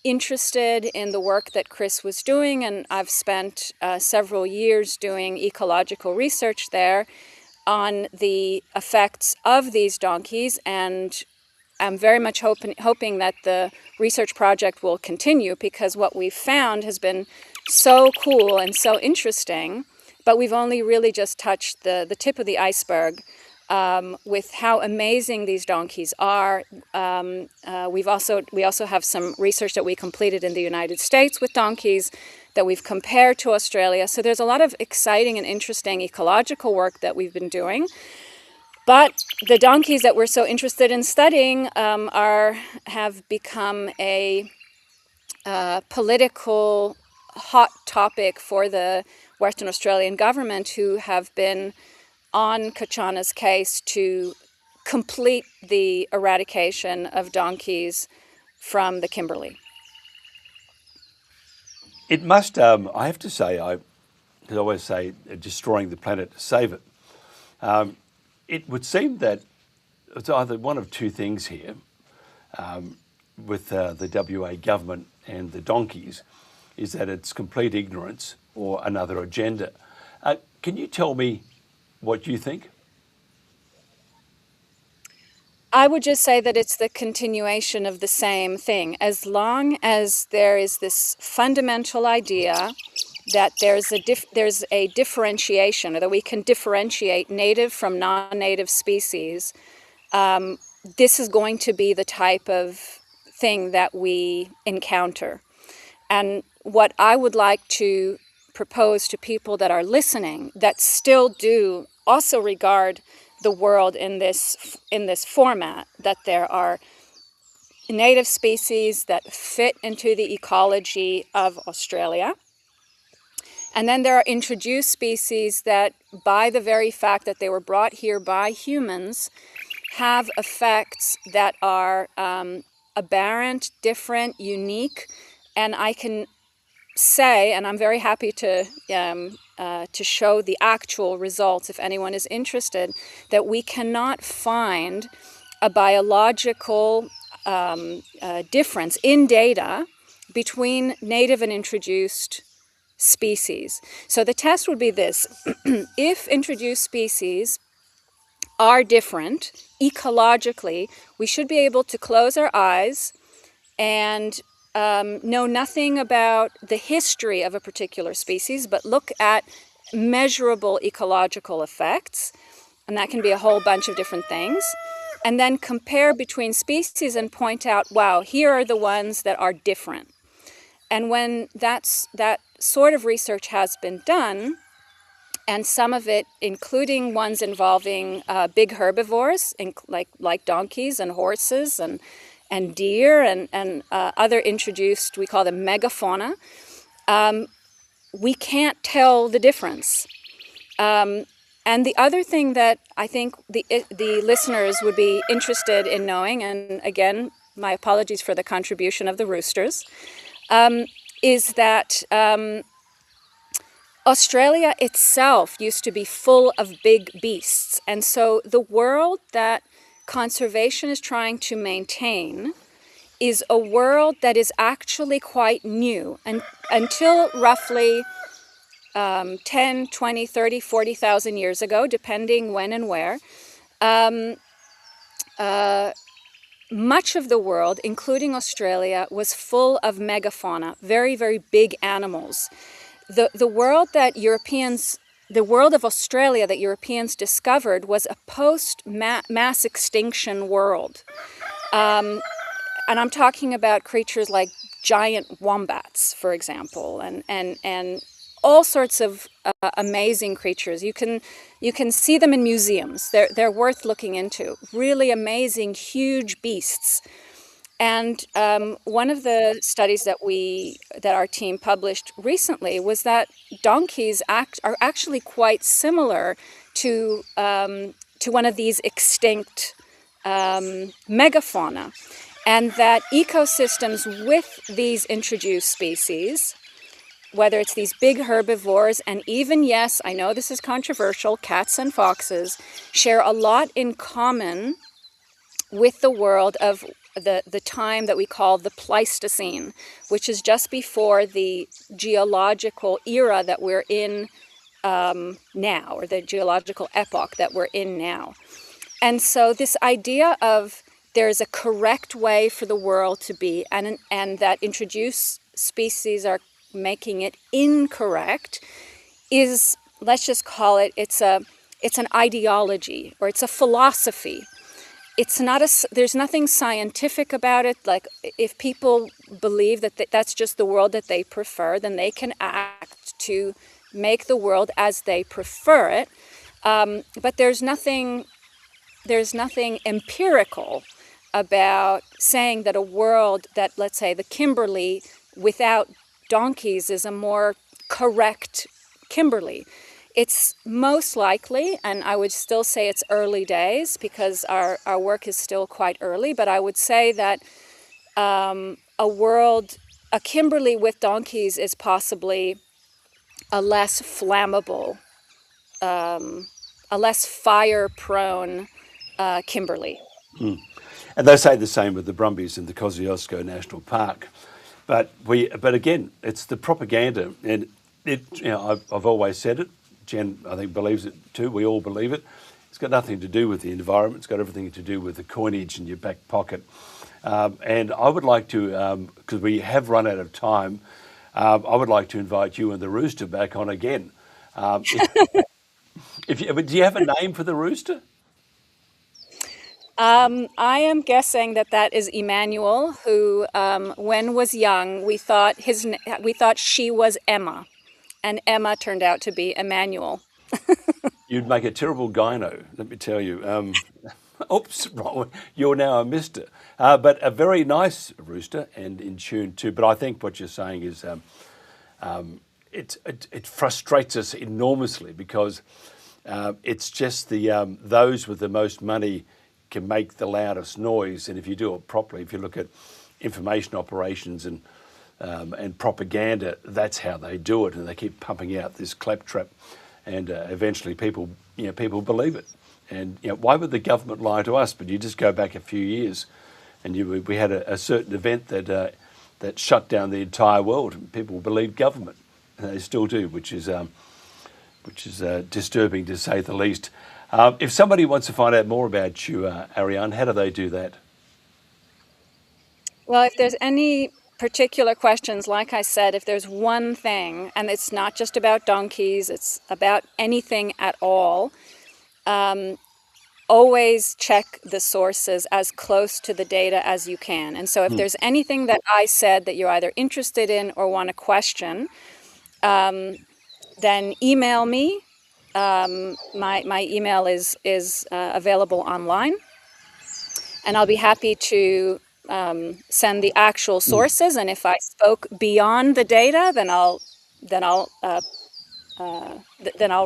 interested in the work that Chris was doing, and I've spent several years doing ecological research there on the effects of these donkeys, and I'm very much hoping that the research project will continue, because what we've found has been so cool and so interesting, but we've only really just touched the tip of the iceberg with how amazing these donkeys are. We also have some research that we completed in the United States with donkeys that we've compared to Australia. So there's a lot of exciting and interesting ecological work that we've been doing. But the donkeys that we're so interested in studying have become a political hot topic for the Western Australian government, who have been on Kachana's case to complete the eradication of donkeys from the Kimberley. It must, I have to say, I always say destroying the planet to save it. It would seem that it's either one of two things here with the WA government and the donkeys, is that it's complete ignorance or another agenda. Can you tell me what you think? I would just say that it's the continuation of the same thing. As long as there is this fundamental idea that there's a differentiation, or that we can differentiate native from non-native species, this is going to be the type of thing that we encounter. And what I would like to propose to people that are listening, that still do also regard the world in this format, that there are native species that fit into the ecology of Australia, and then there are introduced species that, by the very fact that they were brought here by humans, have effects that are aberrant, different, unique, and I can say, and I'm very happy to show the actual results if anyone is interested, that we cannot find a biological difference in data between native and introduced species. So the test would be this: if introduced species are different ecologically, we should be able to close our eyes and know nothing about the history of a particular species, but look at measurable ecological effects, and that can be a whole bunch of different things, and then compare between species and point out, wow, here are the ones that are different. And when that sort of research has been done, and some of it including ones involving big herbivores, like donkeys and horses and deer and other introduced, we call them megafauna, we can't tell the difference. And the other thing that I think the listeners would be interested in knowing, and again, my apologies for the contribution of the roosters, is that Australia itself used to be full of big beasts. And so the world that conservation is trying to maintain is a world that is actually quite new. And until roughly 10, 20, 30, 40,000 years ago, depending when and where, much of the world, including Australia, was full of megafauna, very, very big animals. The world of Australia that Europeans discovered was a post-mass extinction world. And I'm talking about creatures like giant wombats, for example, and all sorts of amazing creatures. You can see them in museums. They're worth looking into. Really amazing, huge beasts. And one of the studies that our team published recently was that donkeys are actually quite similar to one of these extinct megafauna, and that ecosystems with these introduced species, whether it's these big herbivores, and even, yes, I know this is controversial, cats and foxes, share a lot in common with the world of the time that we call the Pleistocene, which is just before the geological era that we're in now, or the geological epoch that we're in now. And so this idea of there's a correct way for the world to be, and that introduced species are making it incorrect, is, let's just call it, it's an ideology, or it's a philosophy. It's not there's nothing scientific about it. Like, if people believe that that's just the world that they prefer, then they can act to make the world as they prefer it. But there's nothing empirical about saying that a world that, let's say, the Kimberley without donkeys is a more correct Kimberley. It's most likely, and I would still say it's early days because our work is still quite early, but I would say that a Kimberley with donkeys is possibly a less flammable, a less fire-prone Kimberley. Mm. And they say the same with the Brumbies in the Kosciuszko National Park. But again, it's the propaganda, and I've always said it. Jen, I think, believes it too. We all believe it. It's got nothing to do with the environment. It's got everything to do with the coinage in your back pocket. And I would like to, because we have run out of time, I would like to invite you and the rooster back on again. Do you have a name for the rooster? I am guessing that is Emmanuel, who, when was young, we thought she was Emma. And Emma turned out to be Emmanuel. You'd make a terrible gyno, let me tell you. Oops, wrong. You're now a mister. But a very nice rooster and in tune too. But I think what you're saying is it frustrates us enormously because it's just those with the most money can make the loudest noise. And if you do it properly, if you look at information operations and propaganda, that's how they do it, and they keep pumping out this claptrap, and eventually people believe it. And why would the government lie to us? But you just go back a few years, and we had a certain event that shut down the entire world, and people believed government, and they still do, which is disturbing to say the least. If somebody wants to find out more about you, Ariane, how do they do that? Well, if there's any particular questions, like I said, if there's one thing, and it's not just about donkeys, it's about anything at all, always check the sources as close to the data as you can. And so if there's anything that I said that you're either interested in or want to question, then email me. My email is available online, and I'll be happy to send the actual sources, and if I spoke beyond the data, then I'll then I'll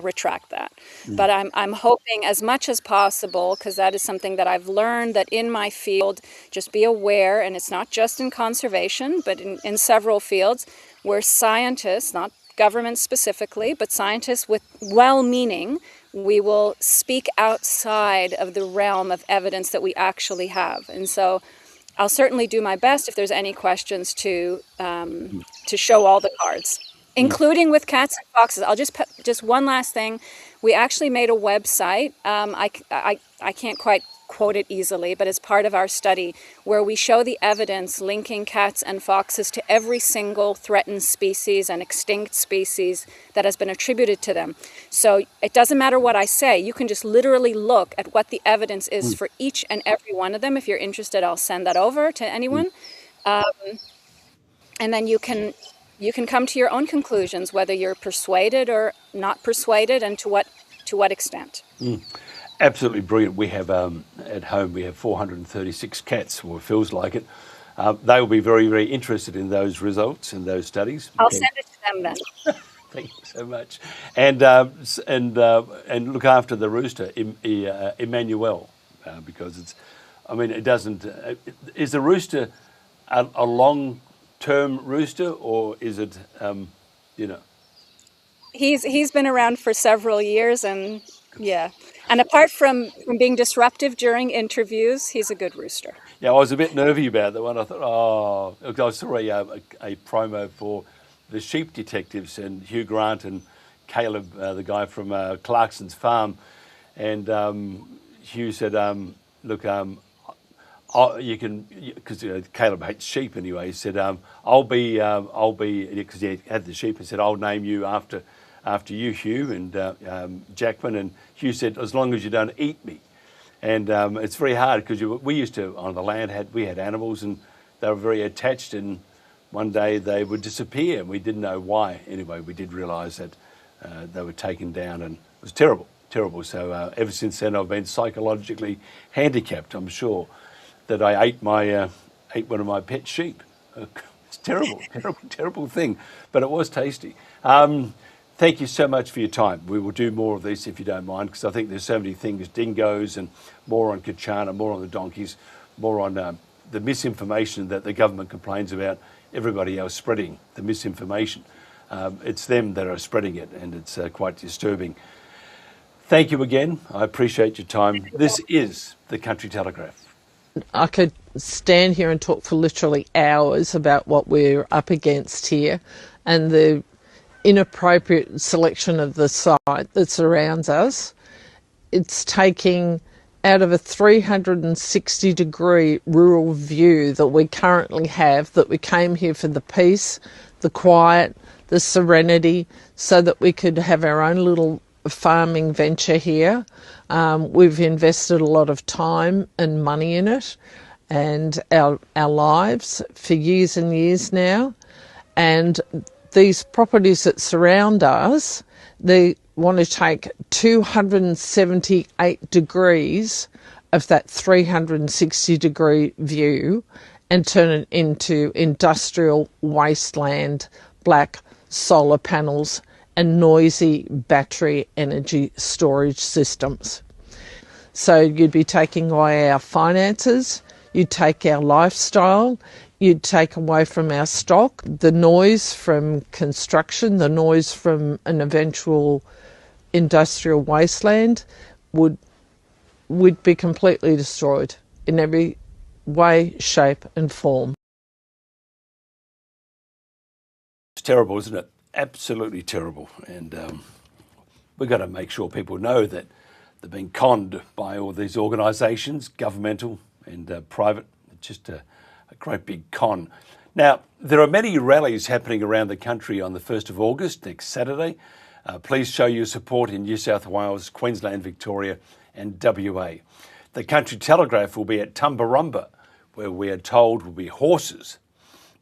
retract that. But I'm hoping as much as possible, because that is something that I've learned that in my field, just be aware, and it's not just in conservation, but in several fields, where scientists, not government specifically, but scientists with well-meaning, we will speak outside of the realm of evidence that we actually have. And so I'll certainly do my best if there's any questions to show all the cards, including with cats and foxes. I'll just one last thing. We actually made a website. I can't quite quote it easily, but it's part of our study where we show the evidence linking cats and foxes to every single threatened species and extinct species that has been attributed to them. So it doesn't matter what I say. You can just literally look at what the evidence is for each and every one of them. If you're interested, I'll send that over to anyone. And then you can come to your own conclusions, whether you're persuaded or not persuaded, and to what extent. Absolutely brilliant. We have at home, we have 436 cats, or it feels like it. They will be very, very interested in those results and those studies. I'll send it to them then. Thank you so much. And look after the rooster, Emmanuel, because it's, I mean, it doesn't, is the rooster a long-term rooster, or is it, He's been around for several years, and yeah. And apart from being disruptive during interviews, he's a good rooster. Yeah, I was a bit nervy about that one. I thought, I saw a promo for the sheep detectives and Hugh Grant and Caleb, the guy from Clarkson's farm, and Hugh said, "Look, you can," because Caleb hates sheep anyway. He said, "I'll be," because he had the sheep. He said, "I'll name you after you, Hugh," and Jackman. And Hugh said, "As long as you don't eat me." And it's very hard, because we used to, on the land, we had animals, and they were very attached, and one day they would disappear, and we didn't know why. Anyway, we did realise that they were taken down, and it was terrible. So ever since then, I've been psychologically handicapped, I'm sure, that I ate one of my pet sheep. It's terrible, terrible thing, but it was tasty. Thank you so much for your time. We will do more of this if you don't mind, because I think there's so many things, dingoes, and more on Kachana, more on the donkeys, more on the misinformation that the government complains about, everybody else spreading the misinformation. It's them that are spreading it, and it's quite disturbing. Thank you again. I appreciate your time. This is the Country Telegraph. I could stand here and talk for literally hours about what we're up against here, and the inappropriate selection of the site that surrounds us. It's taking out of a 360-degree rural view that we currently have, that we came here for the peace, the quiet, the serenity, so that we could have our own little farming venture here. We've invested a lot of time and money in it, and our lives for years and years now. And these properties that surround us, they want to take 278 degrees of that 360-degree view and turn it into industrial wasteland, black solar panels and noisy battery energy storage systems. So you'd be taking away our finances, you'd take our lifestyle, you'd take away from our stock, the noise from construction, the noise from an eventual industrial wasteland would be completely destroyed in every way, shape and form. It's terrible, isn't it? Absolutely terrible. And we've got to make sure people know that they're being conned by all these organisations, governmental and private. It's just a great big con. Now, there are many rallies happening around the country on the 1st of August, next Saturday. Please show your support in New South Wales, Queensland, Victoria and WA. The Country Telegraph will be at Tumbarumba, where we are told will be horses.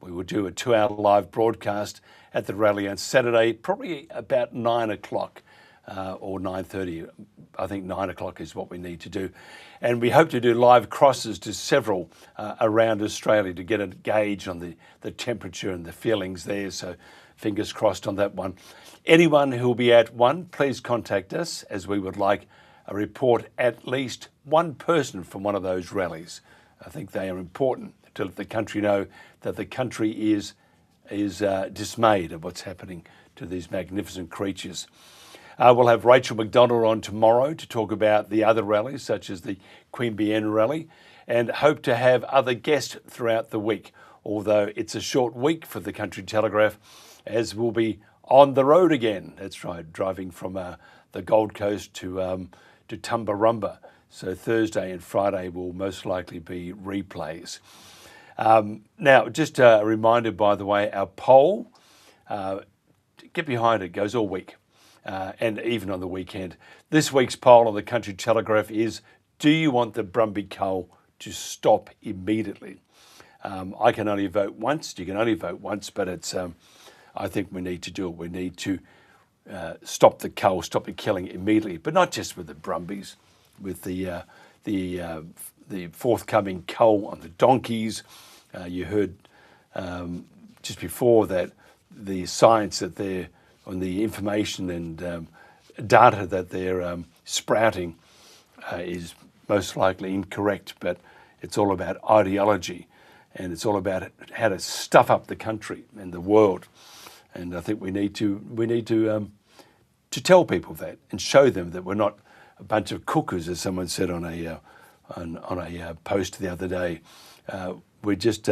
We will do a 2-hour live broadcast at the rally on Saturday, probably about 9 o'clock or 9:30. I think 9 o'clock is what we need to do. And we hope to do live crosses to several around Australia to get a gauge on the temperature and the feelings there. So fingers crossed on that one. Anyone who will be at one, please contact us, as we would like a report at least one person from one of those rallies. I think they are important to let the country know that the country is dismayed at what's happening to these magnificent creatures. We'll have Rachel McDonald on tomorrow to talk about the other rallies, such as the Queanbeyan rally, and hope to have other guests throughout the week, although it's a short week for the Country Telegraph, as we'll be on the road again. That's right, driving from the Gold Coast to Tumbarumba. So Thursday and Friday will most likely be replays. Now, just a reminder, by the way, our poll, get behind it, goes all week and even on the weekend. This week's poll on the Country Telegraph is, do you want the Brumby Cull to stop immediately? I can only vote once. You can only vote once, but it's. I think we need to do it. We need to stop the cull, stop the killing immediately, but not just with the Brumbies, with the forthcoming cull on the donkeys. You heard just before that the science that they're on, the information and data that they're sprouting is most likely incorrect, but it's all about ideology, and it's all about how to stuff up the country and the world. And I think we need to tell people that and show them that we're not a bunch of cuckoos, as someone said on a post the other day. We're just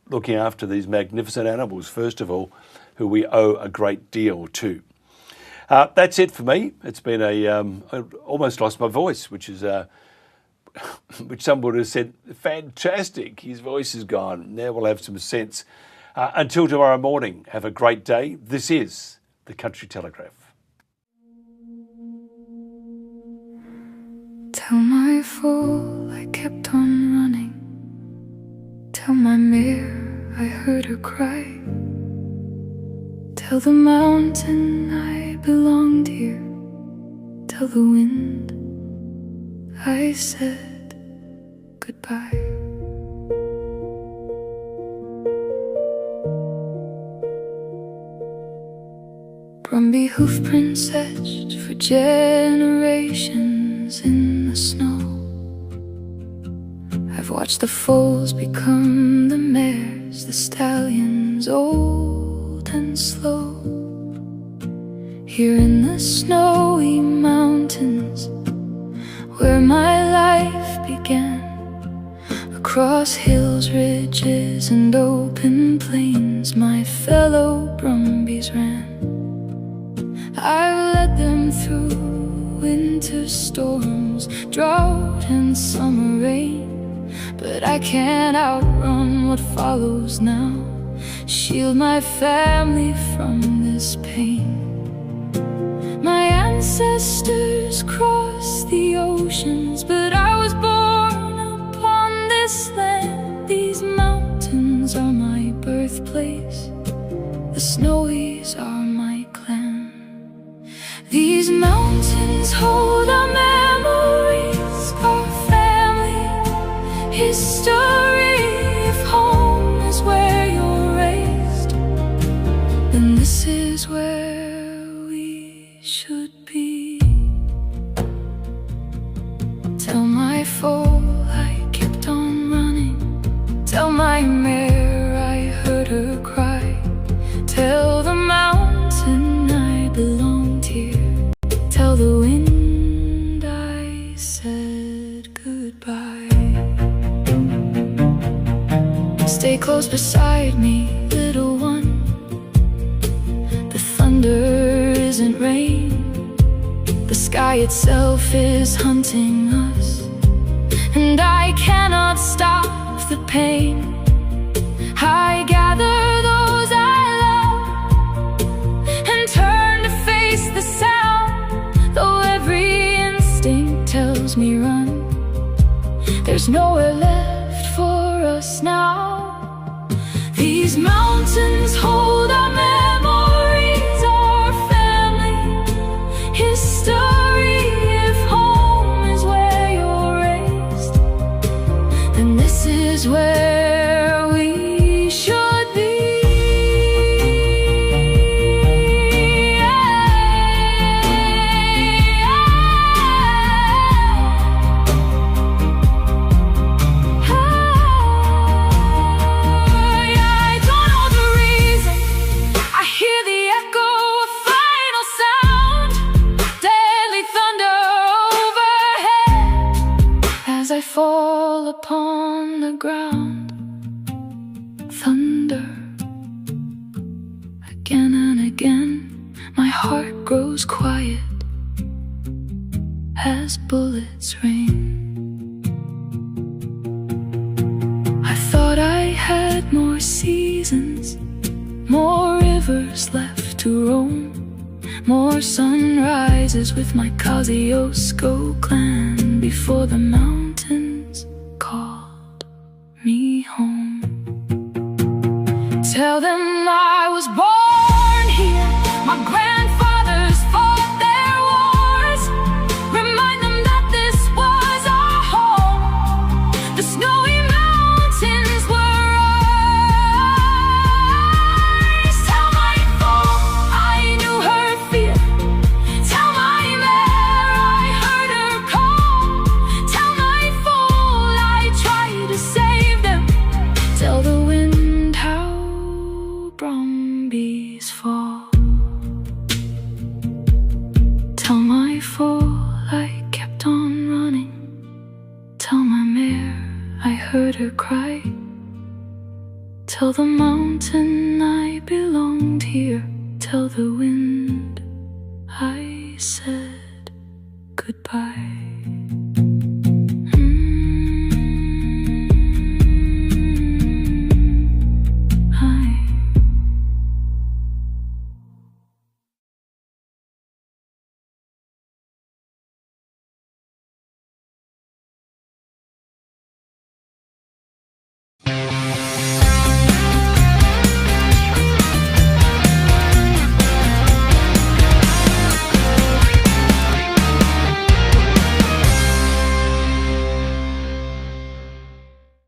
looking after these magnificent animals, first of all, who we owe a great deal to. That's it for me. It's been I almost lost my voice, which is which someone would have said, fantastic, his voice is gone. Now we'll have some sense. Until tomorrow morning, have a great day. This is the Country Telegraph. Tell my fool I kept on running. Tell my mirror I heard her cry. Tell the mountain I belonged here. Tell the wind I said goodbye. Brumby hoofprints etched for generations in the snow. I've watched the foals become the mares, the stallions old and slow. Here in the snowy mountains, where my life began, across hills, ridges and open plains, my fellow Brumbies ran. I've led them through winter storms, drought and summer rain, but I can't outrun what follows now. Shield my family from this pain. My ancestors crossed the oceans, but I was born upon this land. These mountains are my birthplace, the Snowies are my clan. These mountains hold our memories, our family history. If home is where you're raised, then this is where we should be. Tell my foal I kept on running. Tell my mare I heard her cry. Tell the mountain I belonged here. Tell the wind I said goodbye. Stay close beside me, little one. The thunder isn't rain. The sky itself is hunting us, and I cannot stop the pain. I gather those I love and turn to face the sound. Though every instinct tells me run, there's nowhere left for us now. These mountains hold our memories, our family history. If home is where you're raised, then this is where we should be. I fall upon the ground, thunder. Again and again, my heart grows quiet as bullets rain. I thought I had more seasons, more rivers left to roam, more sunrises with my Kosciuszko clan before the mountains called me home. Tell them I was born here, my grandfathers fought their wars. Remind them that this was our home, the snowy mountains were ours. Tell my fool I knew her fear, tell my mare I heard her call, tell my fool I tried to save them, tell the wind how brumbies fall. Tell my fool I kept on running, tell my mare I heard her cry, tell the mountain I belonged here, tell the wind I said goodbye.